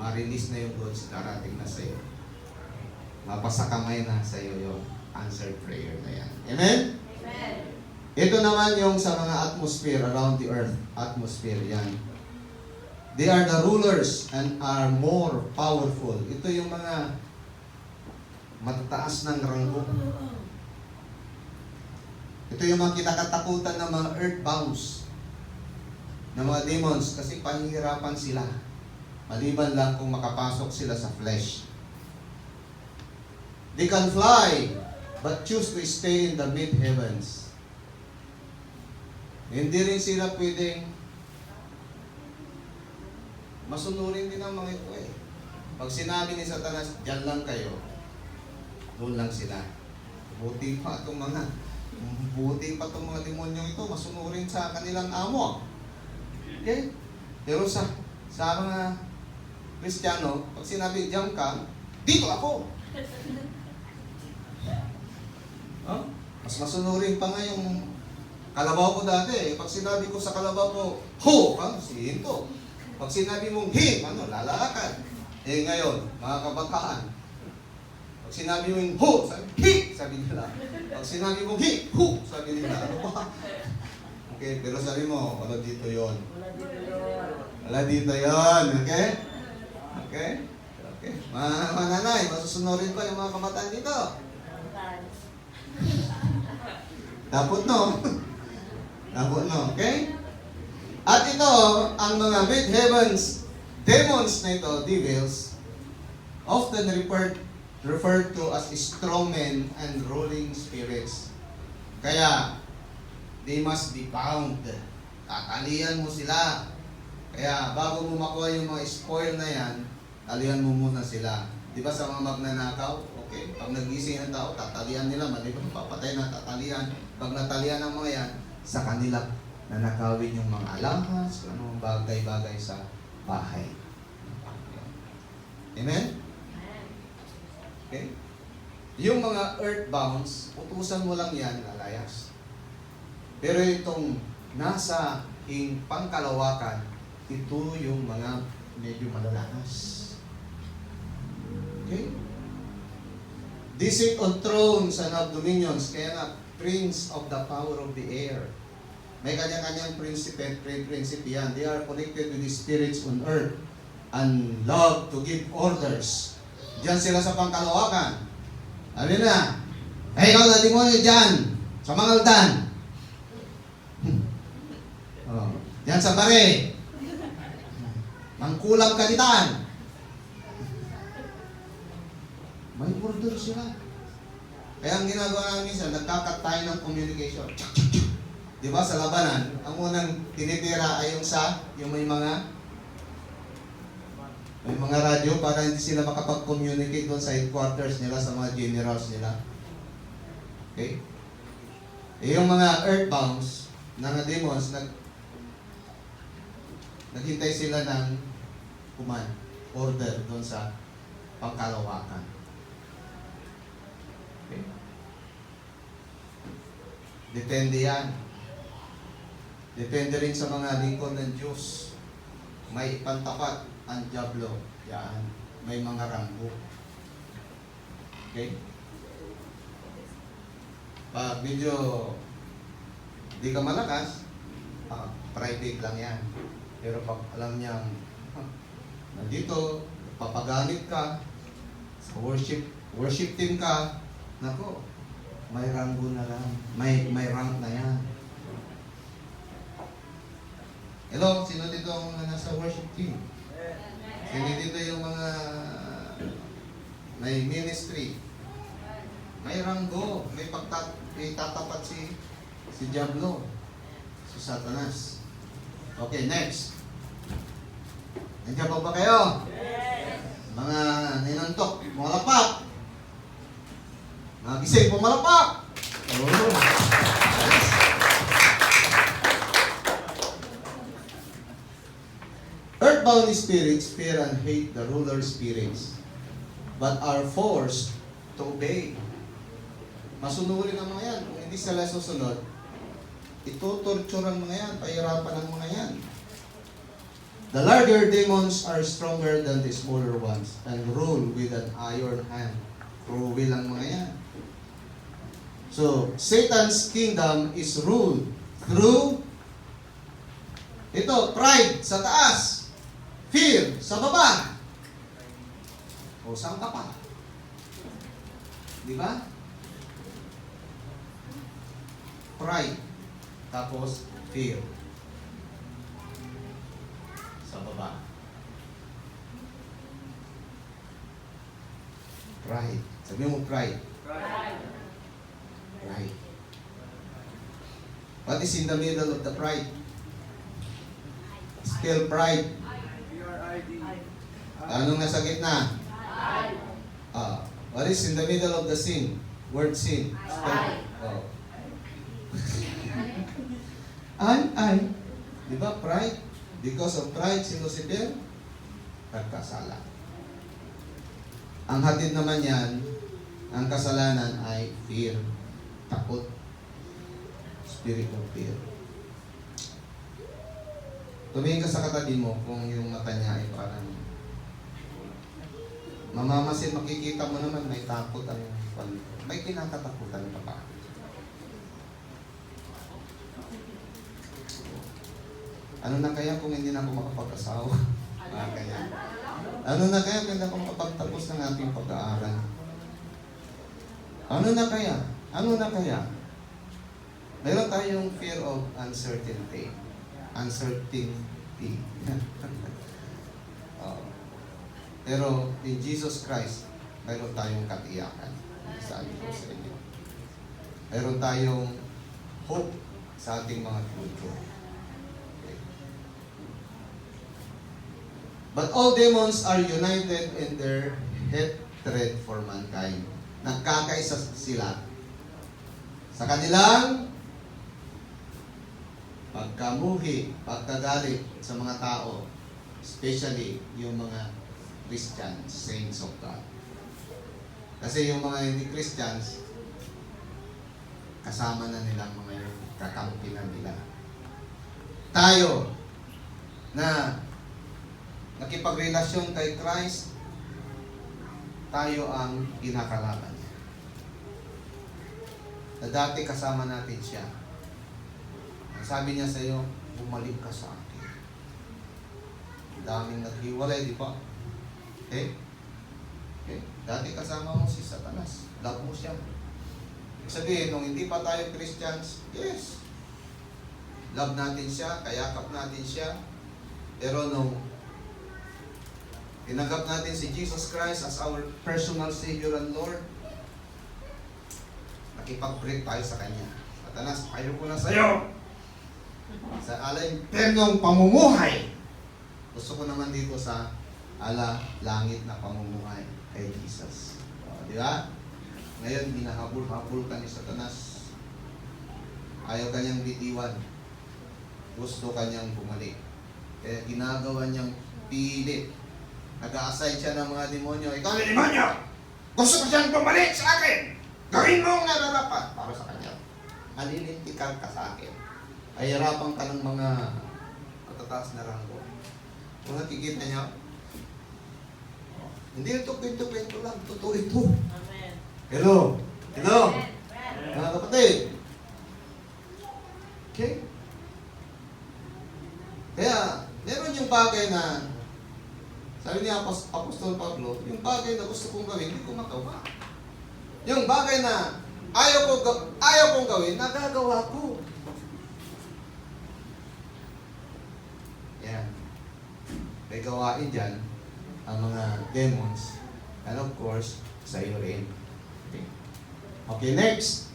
ma-release na yung goods, darating na sa'yo. Mapasakamay na sa'yo yung answered prayer na yan. Amen?
Amen.
Ito naman yung sa mga atmosphere, around the earth, atmosphere yan. They are the rulers and are more powerful. Ito yung mga matataas ng ranggo. Ito yung mga kinakatakutan ng mga earthbounds, ng mga demons, kasi pahihirapan sila. Maliban lang kung makapasok sila sa flesh. They can fly, but choose to stay in the mid-heavens. Hindi rin sila pwedeng masunurin din ang mga ito eh. Pag sinabi ni Satanas, dyan lang kayo, doon lang sila. Buti pa itong mga Buti pa itong mga demonyong ito, masunurin sa kanilang amo. Okay? Pero sa mga Kristiyano, pag sinabi, diyan ka, dito ako. Huh? Mas masunurin pa nga yung kalabaw ko dati. Pag sinabi ko sa kalabaw ko, ho! Hinto. Pag sinabi mong hi, lalakad. Ngayon, mga kabataan, pag sinabi mong ho, sabi, hi! Sabi nila. Pag sinabi mong hi, hu! Sabi nila. Ano ba? Okay, pero sabi mo, wala dito yon. Wala dito yon. Okay? Okay? Okay. Mga nanay, masusunurin pa yung mga kabataan dito. Dapat no. Dapat no. Okay? At ito, ang mga mid-heavens, demons na ito, devils, often referred to as strong men and ruling spirits. Kaya, they must be bound. Tatalian mo sila. Kaya, bago mo makuha yung mga spoil na yan, talian mo muna sila. Di ba sa mga magnanakaw? Okay, pag nagising ang tao, tatalian nila. Mali ba? Papatay na tatalian. Pag natalian ng mga yan, sa kanila nanakawin yung mga alahas, anong bagay-bagay sa bahay. Amen? Okay? Yung mga earthbounds, utusan mo lang yan, lalayas. Pero itong nasa pangkalawakan, ito yung mga medyo malalakas. Okay? They sit on thrones and have dominions, kaya nga, prince of the power of the air. May kanya-kanyang prinsipe yan. They are connected with the spirits on earth and love to give orders. Diyan sila sa pangkalawakan. Sabi na, ikaw na demonyo dyan, sa Mangaldan. Diyan sa Bare. Mangkulam kalitan. May order sila. Kaya ang ginagawa namin minsan, nagkakat tayo ng communication. Di ba sa labanan, ang unang tinitira ay yung may mga radyo para hindi sila makapag-communicate doon sa headquarters nila, sa mga generals nila. Okay? Yung mga earthbounds, mga demons, naghintay sila ng command, order doon sa pangkalawakan. Okay? Depende yan. Depende rin sa mga lingkod ng Diyos. May pantapat ang diablo. Yan. May mga ranggo. Okay? Pag medyo di ka malakas, private lang yan. Pero pag alam niyang nandito, papagamit ka, sa worship team ka, nako, may ranggo na lang. May rank na yan. Hello, sino dito ang mga nasa worship team? Sino dito yung mga may ministry? May ranggo, may tatapat si Diablo, si Satanas. Okay, next. Nandiyan pa ba kayo? Mga ninantok, malapak. Mga gising, pumalapak. Oh. Earthbound spirits fear and hate the ruler spirits, but are forced to obey. Masunurin ang mga yan. Kung hindi sila susunod, itutorture ang mga yan, pahirapan ang mga yan. The larger demons are stronger than the smaller ones and rule with an iron hand. Cruel ang mga yan. So, Satan's kingdom is ruled through pride sa taas. Fear sa baba. O saan ka pa? Di ba? Pride. Tapos fear. Sa baba. Pride. Sabi mo pride. Pride. What is in the middle of the pride? Spell pride. Anong nasa gitna? What is in the middle of the sin? Word sin. Oh. Di ba? Pride. Because of pride, si Lucifer, nagkasala. Ang hatid naman yan, ang kasalanan ay fear. Takot. Spirit of fear. Tumingin ka sa katabi mo kung yung mata niya ay parang mamamasin, makikita mo naman may takot ang may kinakatakutan ka pa. Ano na kaya kung hindi na ako makapag-asawa? Kaya. Ano na kaya kung hindi ako makapagtapos ng ating pag-aaral? Ano na kaya? Ano na kaya? Meron tayong fear of uncertainty. Uncertainty. Pero in Jesus Christ, meron tayong katiyakan. Sabi ko sa inyo. Meron tayong hope sa ating mga future. Okay. But all demons are united in their hatred for mankind. Nagkakaisa sila sa kanilang pagkamuhi, pagkagalit sa mga tao, especially yung mga Christians, saints of God. Kasi yung mga hindi Christians, kasama na nilang mga yung kakampi na nila. Tayo, na nakipagrelasyon kay Christ, tayo ang kinakalaban niya. Na dati kasama natin siya. Sabi niya sa iyo, bumalik ka sa akin. Daming naghiwalay, di ba? Okay? Okay? Dati kasama mo si Satanas. Love mo siya. Ibig sabihin, nung hindi pa tayo Christians, yes. Love natin siya, kayakap natin siya. Pero nung tinanggap natin si Jesus Christ as our personal Savior and Lord, nakipag-break tayo sa Kanya. Satanas, ayaw ko na sa'yo! Sa alay pernong pamumuhay. Gusto ko naman dito sa ala langit na pamumuhay kay Jesus. Di ba? Ngayon, hinahabol-habol ka ni Satanas. Ayaw kanyang bitiwan. Gusto kanyang bumalik. Kaya ginagawa niyang pilit. Nag-a-assign siya ng mga demonyo. Ikaw na demonyo! Gusto ko siyang bumalik sa akin! Gawin mo ang nararapat para sa kanya. Alilintikan ka sa akin. Ay harapan ka ng mga matataas na ranggo. Kung nakikita niya, hindi ito kwento-kwento lang, totoo ito.
Amen.
Hello? Hello?
Amen.
Mga kapatid. Okay? Kaya, meron yung bagay na, sabi niya Apostol Pablo, yung bagay na gusto kong gawin, hindi ko magawa. Yung bagay na ayaw kong gawin, nagagawa ko. Yan. May gawain dyan ang mga demons. And of course, sa iyo rin. Okay. Okay, next.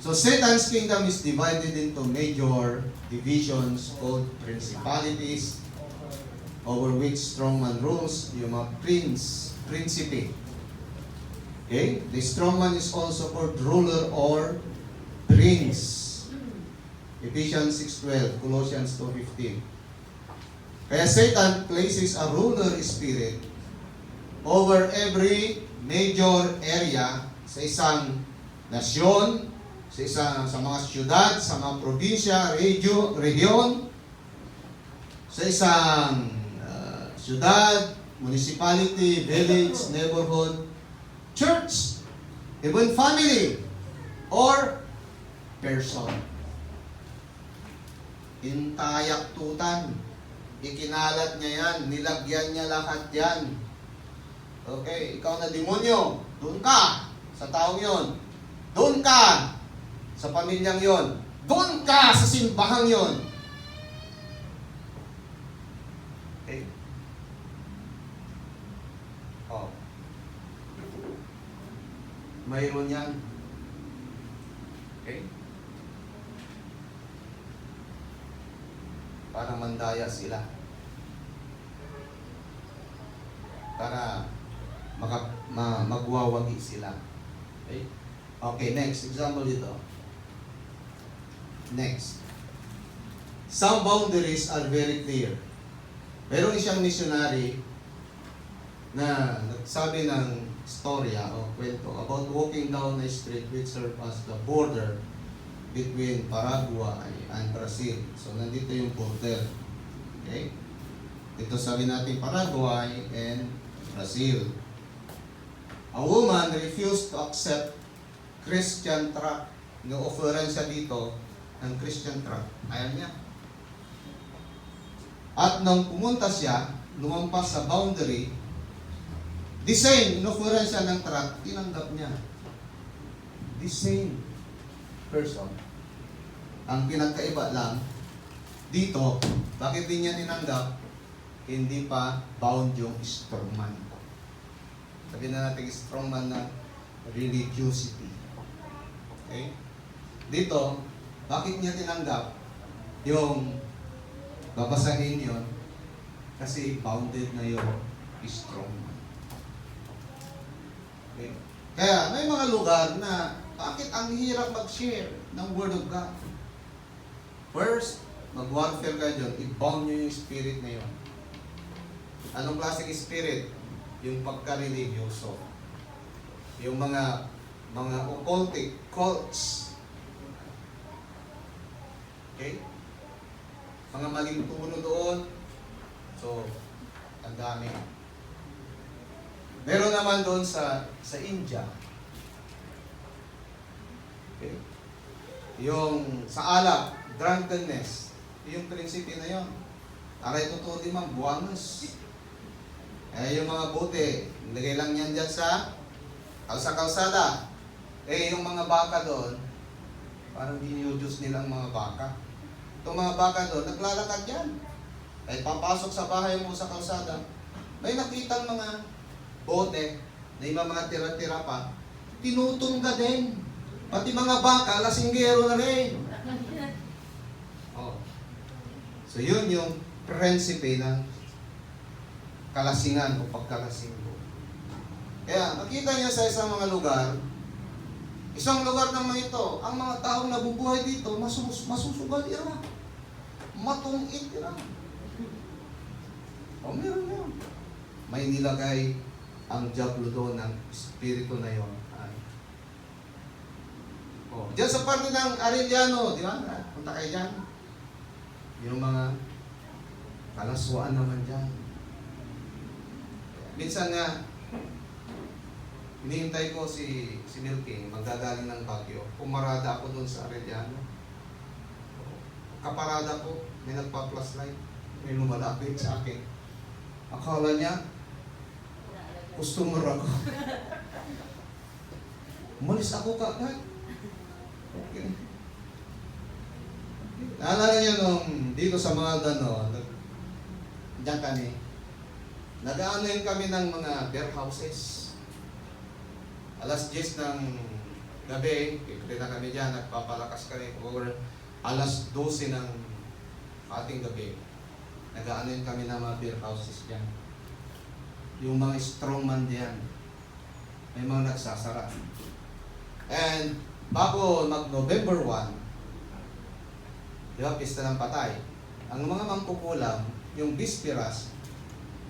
So Satan's kingdom is divided into major divisions called principalities, over which strongman rules, yung mga principe. Okay? The strongman is also called ruler or prince. Ephesians 6:12, Colossians 2:15. Kaya Satan places a ruler spirit over every major area sa isang nasyon, sa mga syudad, sa mga probinsya, region, sa isang syudad, municipality, village, neighborhood, church, even family, or person. Intayak tutan. Ikinalat niya yan. Nilagyan niya lahat yan. Okay, ikaw na demonyo. Doon ka sa taong yon. Doon ka sa pamilyang yon. Doon ka sa simbahang yon. Okay. Oh. Mayroon yan. Okay. Para mandaya sila. Para magwawagi sila. Okay? Okay, next example dito. Next. Some boundaries are very clear. Meron isang missionary na nagsabi ng storya o kwento about walking down a street which served as the border between Paraguay and Brazil. So, nandito yung border. Okay? Dito sabi natin Paraguay and Brazil. A woman refused to accept Christian truck. No-offeran siya dito ng Christian truck. Ayaw niya. At nung pumunta siya, lumampas sa boundary, the same, in-offeran siya ng truck, tinanggap niya. The same person. Ang pinagkaiba lang, dito, bakit din niya tinanggap? Hindi pa bound yung strongman. Sabihin na natin strongman na religiosity. Okay? Dito, bakit niya tinanggap yung babasahin yun? Kasi bounded na yung strongman. Okay? Kaya may mga lugar na bakit ang hirap mag-share ng Word of God? First, mag-warfare ka dyan, i-bound nyo yung spirit na yun. Anong klaseng spirit? Yung pagka-religyoso. Yung mga occultic cults. Okay? Mga maling turo doon. So, ang dami. Meron naman doon sa India. Okay? Yung sa alak, drunkenness. Yung prinsipyo na yun. Aray totoo di man, buwangas. Yung mga bote, nilagay lang yan dyan sa kalsada. Yung mga baka doon, parang diniyudyos nilang mga baka. Itong mga baka doon, naglalakad yan. Papasok sa bahay mo sa kalsada, may nakitang mga bote, na yung mga tira-tira pa, tinutungga din. Pati mga baka, lasinggero na rin. Oh. So yun yung prinsipe ng kalasingan o pagkalasinggo. Kaya makita niyo sa isang mga lugar, isang lugar naman ito, ang mga taong nabubuhay dito, masusugal ira. Matungit ira. O meron yun. May nilagay ang diablo doon ng espiritu na yun. Diyan sa parte ng Arellano, di ba? Punta kayo dyan. Yung mga kalaswaan naman dyan. Minsan nga, hinihintay ko si Milking, magdadaling ng Baguio. Pumarada ako doon sa Arellano. Kaparada ko, may nagpa-plus light. May lumalapit sa akin. Akala niya, customer ako. Umalis ako kaagad. Okay. Naalala niyo nung dito sa mga gano, diyan kami, nag-aanoin kami ng mga bear houses. Alas 10 ng gabi, kita kami dyan, nagpapalakas kami over alas 12 ng ating gabi. Nag-aanoin kami ng mga bear houses dyan. Yung mga strongman diyan, may mga nagsasara. And bago mag-November 1, di ba, pista ng patay, ang mga mangkukulam, yung bisperas,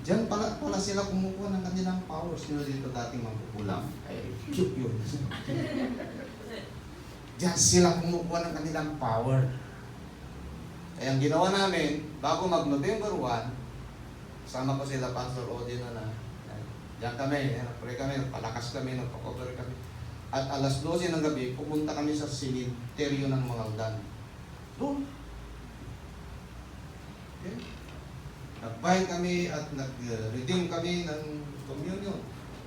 diyan pala sila kumukuha ng kanilang powers. Sino dito dating mangkukulam? Ay, cute yun. Diyan sila kumukuha ng kanilang power. Kaya ang ginawa namin, bago mag-November 1, sama ko sila, Pastor Odin na diyan kami, pray kami, nagpalakas kami, nagpa-cover kami. At alas 12 ng gabi, pumunta kami sa simenteryo ng mga Aldan. Doon. Okay. Nagbayad kami at nag-redeem kami ng communion.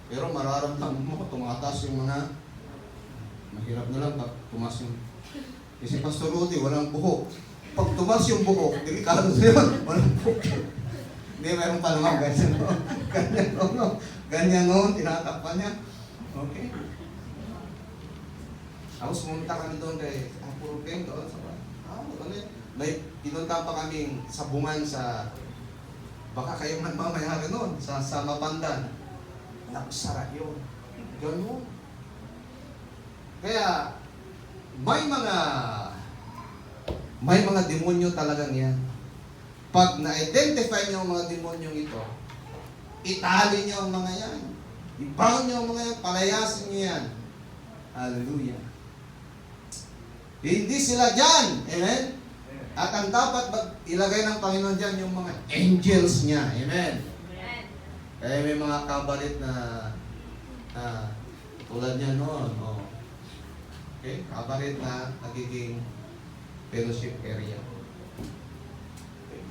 Pero mararamdaman mo, tumataas yung mga mahirap na lang pag tumas yung... Kasi Pastor Rudy, walang buhok. Pag tumas yung buhok, delikado na yun, walang buhok. Hindi, mayroon pa naman ganyan no. Ganyan no. Ganyan no, tinatakpan niya. Okay. Tapos pumunta kami doon kay Puro Beng doon sa may pinunta pa kaming sabungan sa baka kayo man mamayari noon sa Mapandan. Nagsara yun. Ganun. Kaya may mga May mga demonyo talagang yan. Pag na-identify niyo ang mga demonyong ito, itali niyo ang mga yan. Ibaw niyo ang mga yan, palayasin niyo yan. Hallelujah. Hindi sila dyan. Amen? At ang dapat ilagay ng Panginoon dyan yung mga angels niya. Amen? Kaya may mga kabalit na tulad niya noon. Oh. Okay? Kabalit na nagiging fellowship area. Okay.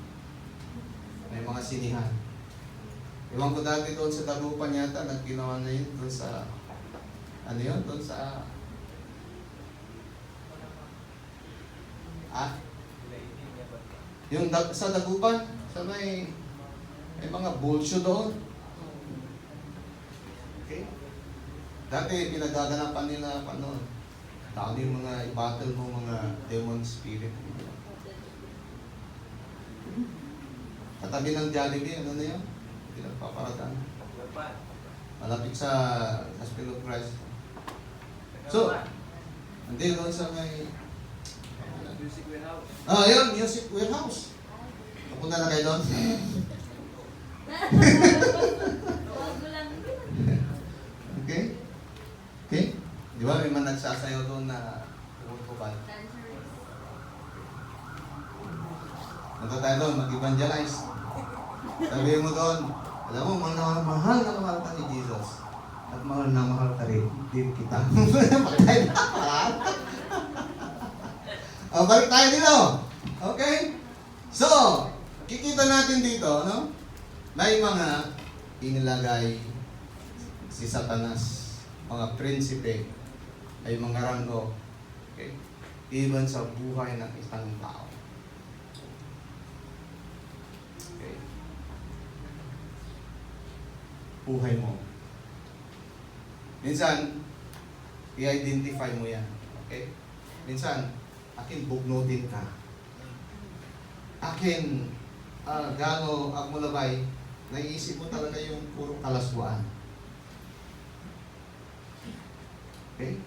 May mga sinihan. Iwan ko dati doon sa Dagupan yata, nagkinawa na yun doon sa, ano yun? Doon sa, yung sa Dagupan, sa may mga bulsyo doon. Okay? Dati pinagaganapan nila ano, tao yung mga i-battle mo mga demon spirit. Katabi ng Jollibee, ano na yun? Pinagpaparadaan. Malapit sa Hospital of Christ. So, hindi doon sa may
Music Warehouse.
yun, Music Warehouse. Napunta na kayo doon? Okay? Okay? Di ba may man nagsasayaw doon na tumutukan? Nandito tayo doon, mag-evangelize. Sabihin mo doon, alam mo, mahal na mahal ka ni Jesus. At mahal na mahal ka rin din kita. Patay na pa. Balik tayo dito. Okay? So, kikita natin dito, no? May mga inilagay si Satanas, mga prinsipe, ay mga ranggo. Okay? Even sa buhay ng isang tao. Okay? Buhay mo. Minsan, i-identify mo yan. Okay? Minsan, akin bugnutin ka. Akin, gano ang mulabay, naiisip mo talaga yung puro kalaswaan. Okay?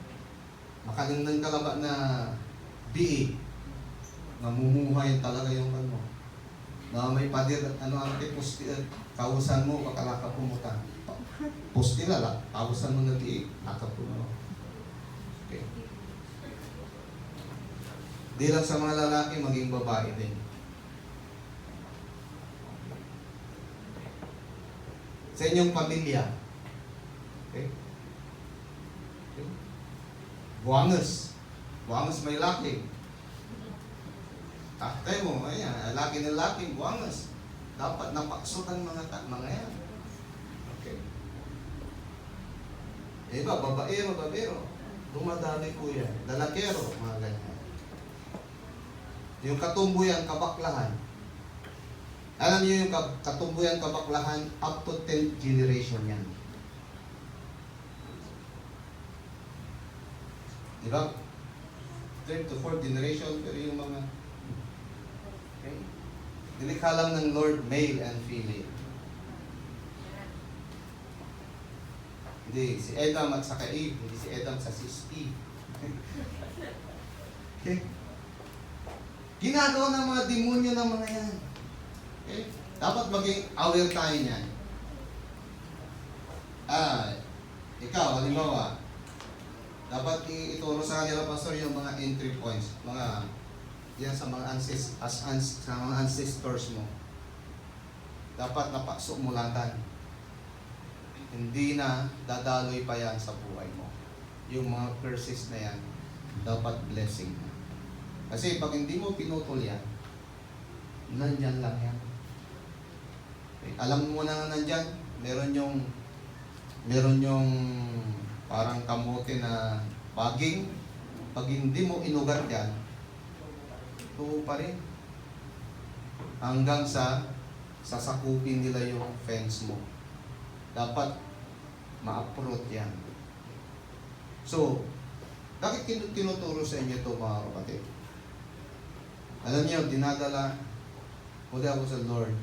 Makalindang kalaba na biig. Namumuhay talaga yung ano. Na may padir, ang kausan mo, pakalaka pumutan. Postila, kausan mo na biig, nakapuno. Okay? Di lang sa mga lalaki, maging babae din. Sa inyong pamilya. Okay? Okay? Buwangas. Buwangas may laki. Taktay mo, ayan, laki ng laki, buwangas. Dapat napaksutan mga yan. Okay? Iba, babaero, babero. Dumadali ko yan. Dalakero, mga ganyan. Yung katumbuyan, kabaklahan. Alam niyo yung katumbuyan, kabaklahan, up to 10th generation yan. Diba? 3rd to 4th generation, pero yung mga... Okay? Nilikha lang ng Lord, male and female. Hindi, si Adam at saka Eve, hindi si Adam sa sis Eve. Okay? Ginagawa ng mga demonyo ng mga yan. Okay? Dapat maging aware tayo niyan. Ikaw, halimbawa, dapat ituro sa kanila, Pastor, yung mga entry points. Yan sa mga ancestors mo. Dapat napaksulatan. Hindi na dadaloy pa yan sa buhay mo. Yung mga curses na yan, dapat blessing na. Kasi pag hindi mo pinutol yan, nandyan lang yan. Okay. Alam mo na nandyan, meron yung parang kamote na baging. Pag hindi mo inugat yan, tuo pa rin. Hanggang sa sasakupin nila yung fence mo. Dapat ma-uproot yan. So, bakit tinuturo sa inyo ito, mga kapatid? Alam niyo, dinadala muli ako sa Lord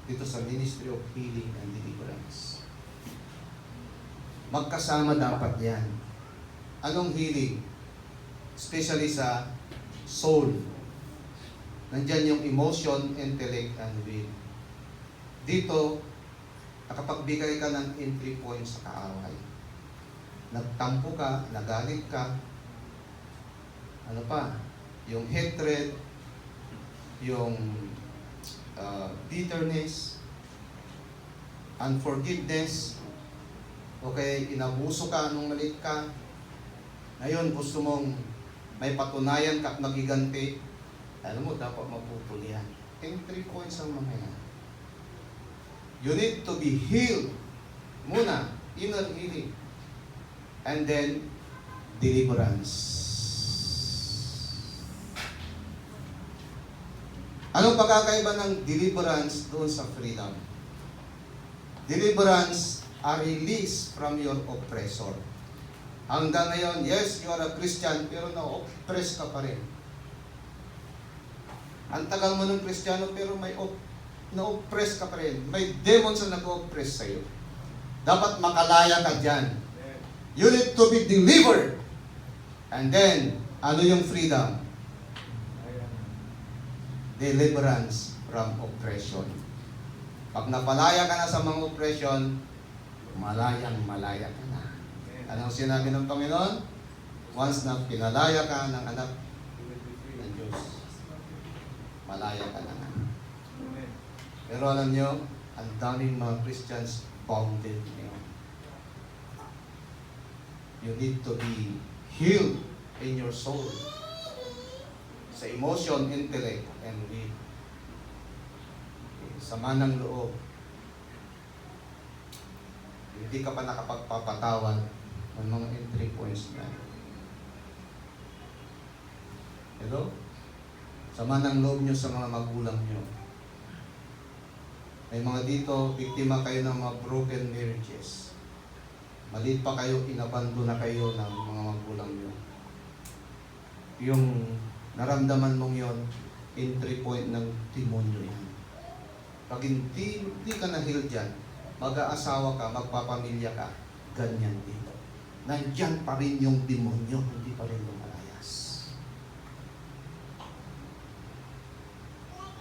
dito sa Ministry of Healing and Deliverance. Magkasama dapat yan. Anong healing? Especially sa soul. Nandyan yung emotion, intellect, and will. Dito, nakapagbigay ka ng entry points sa kaaway. Nagtampo ka, nagalit ka, ano pa, yung hatred, yung bitterness, unforgiveness, okay, inabuso ka nung maliit ka, ngayon gusto mong may patunayan ka at magiganti, alam mo, dapat mapupuli yan. Entry points ang mga yan. You need to be healed muna, inner healing, and then deliverance. Anong pagkakaiba ng deliverance doon sa freedom? Deliverance are release from your oppressor. Hanggang ngayon, yes, you are a Christian, pero na-oppress ka pa rin. Ang tagal mo ng Kristiyano, pero may na-oppress ka pa rin. May demons na nag-oppress sa'yo. Dapat makalaya ka dyan. You need to be delivered. And then, ano yung freedom? Deliverance from oppression. Pag napalaya ka na sa mga oppression, malayang-malaya ka na. Anong sinabi ng Panginoon? Once na pinalaya ka ng anak ng Diyos, malaya ka na. Pero alam nyo, ang daming mga Christians bounded ngayon. You need to be healed in your soul. Sa emotion, intellect, and will. Sama ng loob. Hindi ka pa nakapagpapatawad ng mga entry points na. Hello? Sama ng loob nyo sa mga magulang nyo. May mga dito, biktima kayo ng mga broken marriages. Maliit pa kayo, inabando na kayo ng mga magulang nyo. Yung naramdaman mong yon, entry point ng demonyo yan. Pag hindi ka na-heal dyan, mag-aasawa ka, magpapamilya ka, ganyan dito. Nandyan pa rin yung demonyo, hindi pa rin lumalayas.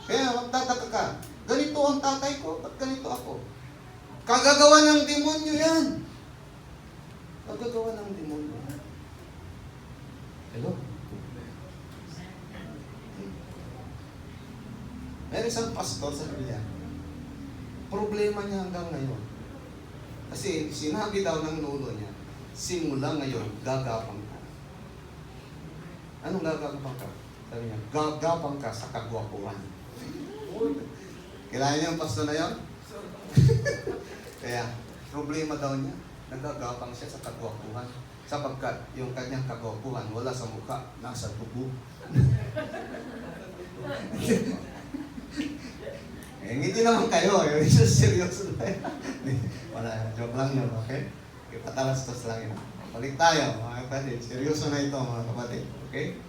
Kaya magtataka ka, ganito ang tatay ko, ba't ganito ako? Kagagawa ng demonyo yan. Kagagawa ng demonyo yan. Hello? Meron isang pastor sa Biblia. Problema niya hanggang ngayon. Kasi sinabi daw ng lolo niya, simula ngayon, gagapang ka. Anong gagapang ka? Sabi niya, gagapang ka sa kagwapuan. Kailangan niya ang pastor na yun? Kaya, problema daw niya, nagagapang siya sa kagwapuan. Sapagkat yung kanyang kagwapuan, wala sa mukha, nasa tubo. Ngiti naman kayo, yung isa seryoso na yun. Wala, joke lang yun, okay? Patalastos lang yun. Balik tayo, mga kapatid. Seryoso na ito, mga kapatid. Okay?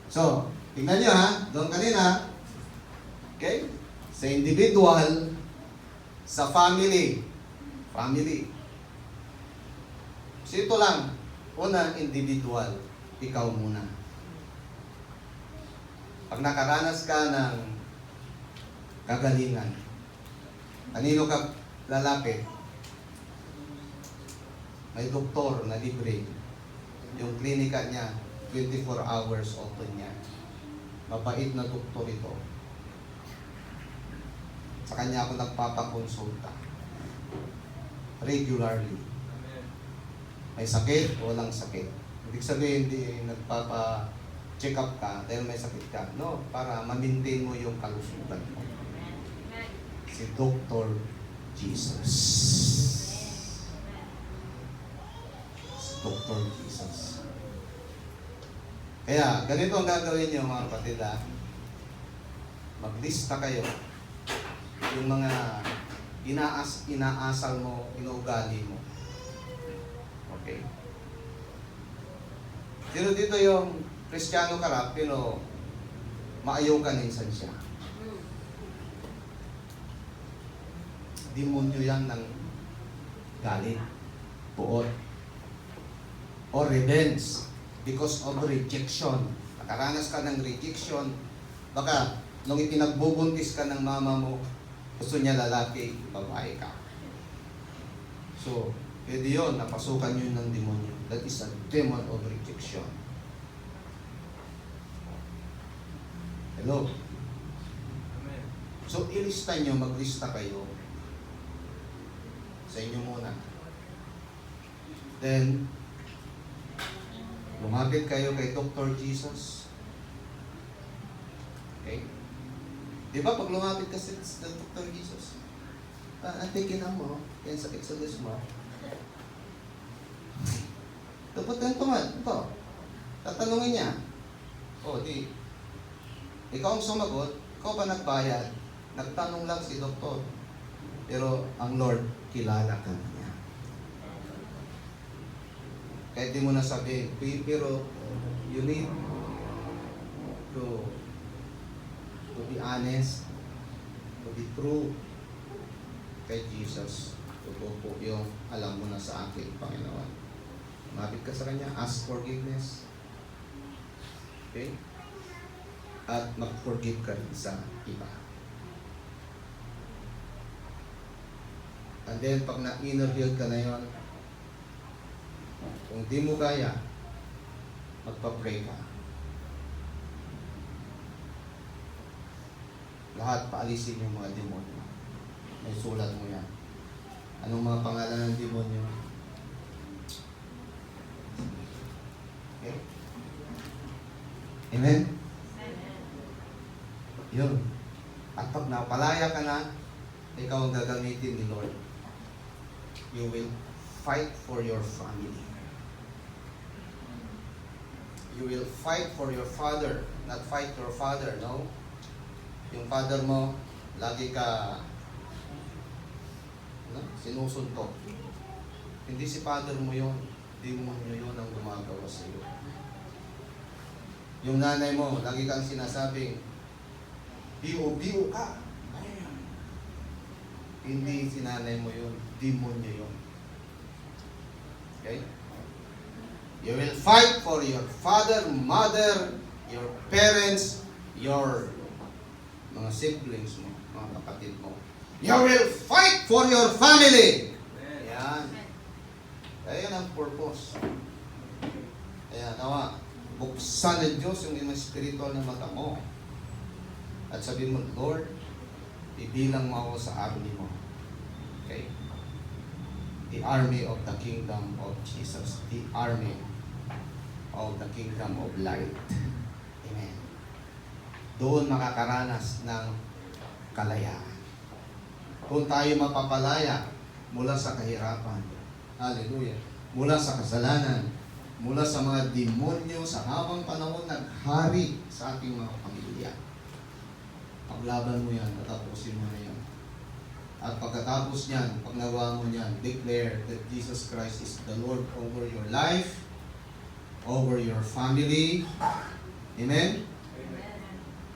So, tingnan nyo ha, doon kanina, okay? Sa individual, sa family. Family. So, ito lang. Una, individual. Ikaw muna. Pag nakaranas ka ng kagalingan. Kanino ka lalapit? May doktor na libre. Yung klinika niya, 24 hours open niya. Mabait na doktor ito. Sa kanya ako nagpapakonsulta. Regularly. May sakit, walang sakit. Ibig sabihin, hindi nagpapa-check up ka dahil may sakit ka. No, para ma-maintain mo yung kalusugan mo. Si Dr. Jesus. Si Dr. Jesus. Kaya, ganito ang gagawin niyo mga kapatid ha. Maglista kayo. Yung mga inaasal mo, inuugali mo. Okay? Pero dito yung Kristiyano ka pero maayaw ka minsan siya. Demonyo yan ng galit, puot, or revenge because of rejection. Nakaranas ka ng rejection, Baka, nung ipinagbubuntis ka ng mama mo, gusto niya lalaki, babae ka. So, pwede yun, napasukan yun ng demonyo. That is a demon of rejection. Hello?
Amen.
So, ilista nyo, maglista kayo. Sa inyo muna. Then, lumapit kayo kay Dr. Jesus. Okay? Di ba pag lumapit ka sa Dr. Jesus, atikin mo, yan sa Exodus mo. Dapat ganito ito. Tatanungin niya. O, di. Ikaw ang sumagot, ikaw ba nagbayad? Nagtanong lang si Doktor. Pero ang Lord, kilala ka niya. Kahit di mo na sabihin, pero you need to be honest, to be true kay Jesus. Totoo po yung alam mo na sa akin, Panginoon. Mabit ka sa Kanya, ask forgiveness. Okay? At mag-forgive ka rin sa iba. And then, pag na-inner healed ka na yun, kung di mo kaya, magpa-pray ka. Lahat, paalisin yung mga demonyo. May sulat mo yan. Anong mga pangalan ng demonyo? Okay? Amen? Yun. At pag napalaya ka na, ikaw ang gagamitin ni Lord. You will fight for your family. You will fight for your father, not fight your father, no? Yung father mo, lagi ka sinusuntok. Hindi si father mo yun, demonyo yun ang gumagawa sa iyo. Yung nanay mo, lagi kang sinasabing, biyo ka. Hindi si nanay mo yun, demonyo yun. Okay? You will fight for your father, mother, your parents, your mga siblings mo, mga kapatid mo. You will fight for your family.
Amen.
Yan. Ayan ang purpose. Kaya nawa, buksan ng Diyos yung mga spiritual na mata mo. At sabihin mo, Lord, ibilang mo ako sa army mo. Okay? The army of the kingdom of Jesus. The army of the kingdom of light. Amen. Doon makakaranas ng kalayaan. Kung tayo mapapalaya mula sa kahirapan, hallelujah, mula sa kasalanan, mula sa mga demonyo sa habang panahon naghari sa ating mga pamilya. Paglaban mo yan, tatapusin mo na yan. At pagkatapos niyan, pag nagawa mo niyan, declare that Jesus Christ is the Lord over your life, over your family. Amen?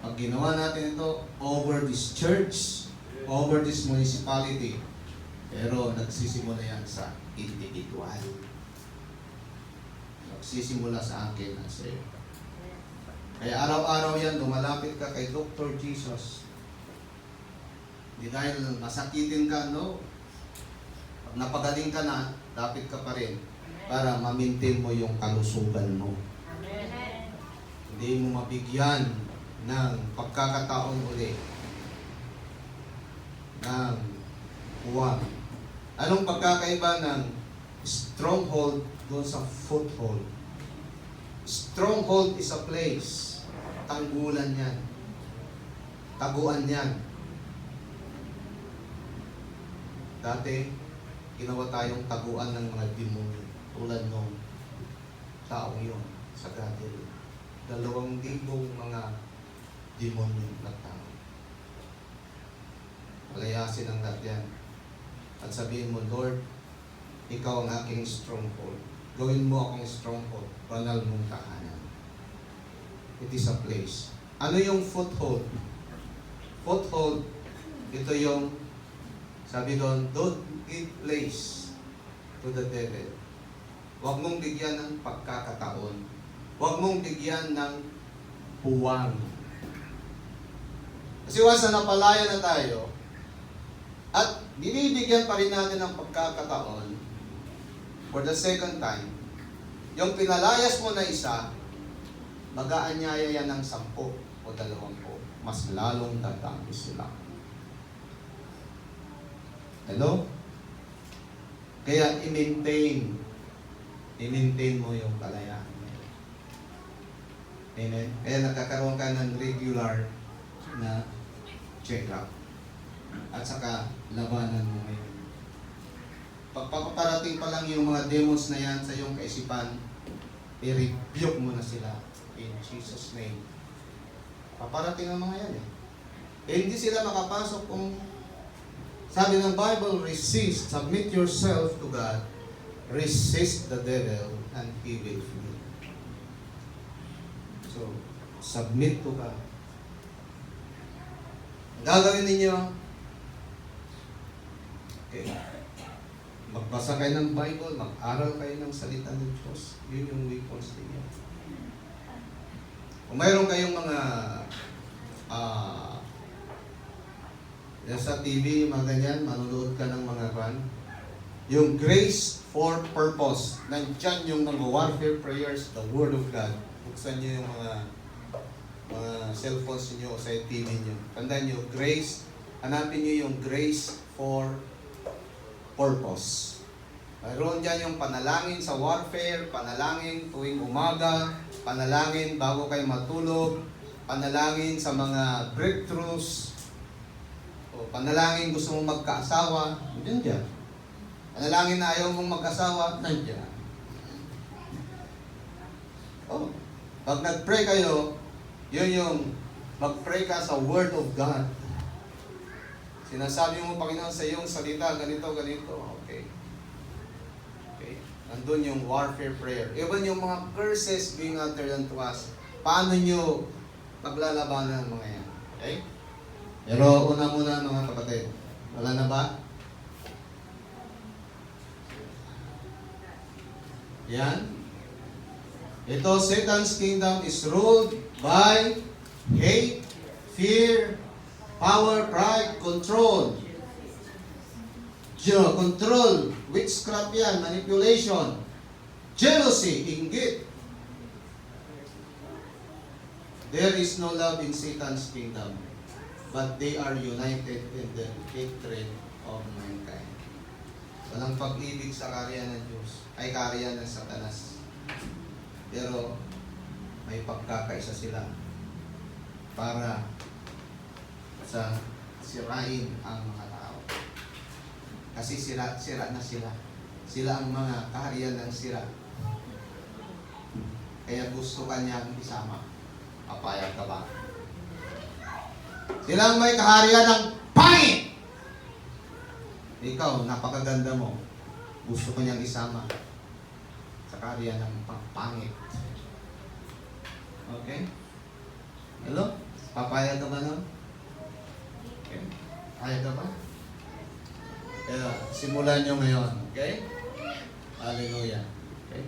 Pag ginawa natin ito, over this church, over this municipality. Pero nagsisimula yan sa individual. Nagsisimula sa akin at sa iyo. Kaya araw-araw yan, lumalapit ka kay Dr. Jesus. Hindi dahil masakitin ka, no? Pag napagaling ka na, lapit ka pa rin para ma-maintain mo yung kalusugan mo.
Amen.
Hindi mo mabigyan ng pagkakataon uli ng huwag. Anong pagkakaiba ng stronghold doon sa foothold? Stronghold is a place. Tanggulan yan. Taguan yan. Dati, ginawa tayong taguan ng mga demonyo. Tulad nung taong yun sa Gadil. 2,000 mga demonyo na tao. Palayasin ang lahat yan. At sabihin mo, Lord, ikaw ang aking stronghold. Gawin mo akong stronghold. Banal mong tahanan. It is a place. Ano yung foothold? Foothold, ito yung, sabi doon, don't give place to the devil. Huwag mong bigyan ng pagkakataon. Huwag mong bigyan ng puwang Kasi once na napalaya na tayo, at binibigyan pa rin natin ng pagkakataon for the second time, yung pinalayas mo na isa, mag-aanyaya yan ng 10 o 20, mas lalong dadami sila. Hello? Kaya i-maintain mo yung kalayaan. Amen? Kaya nakakaroon ka ng regular na check-up. At saka labanan mo ngayon. Pagpaparating pa lang yung mga demons na yan sa iyong kaisipan, i-rebuke mo na sila in Jesus' name. Paparating ang mga yan eh. Hindi sila makapasok kung sabi ng Bible, resist, submit yourself to God, resist the devil, and he will flee. So, submit to God. Ang gagawin ninyo, okay, magbasa kayo ng Bible, mag-aral kayo ng salita ng Diyos. Yun yung weapons ninyo. Kung mayroon kayong mga sa TV, mga ganyan, manunood ka ng mga yung grace for purpose. Nandyan yung mga warfare prayers, the Word of God. Buksan nyo yung mga cellphones nyo o sa TV nyo. Tandaan nyo, grace, hanapin nyo yung grace for purpose. Mayroon dyan yung panalangin sa warfare, panalangin tuwing umaga, panalangin bago kayo matulog, panalangin sa mga breakthroughs, o panalangin gusto mong magkaasawa, nandiyan dyan. Panalangin na ayaw mong magkaasawa, nandiyan. Oh, pag nag-pray kayo, yun yung mag-pray ka sa Word of God. Sinasabi mo, Panginoon, sa iyong salita, ganito, ganito. Okay. Okay. Nandun yung warfare prayer. Even yung mga curses being uttered unto us, paano nyo paglalabanan mga yan? Okay? Pero una muna mga kapatid, wala na ba? Yan. Ito, Satan's kingdom is ruled by hate, fear, power, pride, control. Control, witchcraft yan, manipulation, jealousy, inggit. There is no love in Satan's kingdom, but they are united in the hatred of mankind. Walang pag-ibig sa karya ng Diyos, ay karya ng Satanas. Pero may pagkakaisa sila para sa sirain ang mga tao. Kasi sira na sila. Sila ang mga kaharian ng sira. Kaya gusto kanyang isama. Papayag ka ba? Sila ang may kaharian ng pangit. Ikaw, napakaganda mo. Gusto ko niyang isama sa kaharian ng pangit. Okay? Hello? Papayag ka ba nun? Okay. Kaya ka ba? Kaya, simulan nyo ngayon. Okay? Hallelujah. Okay?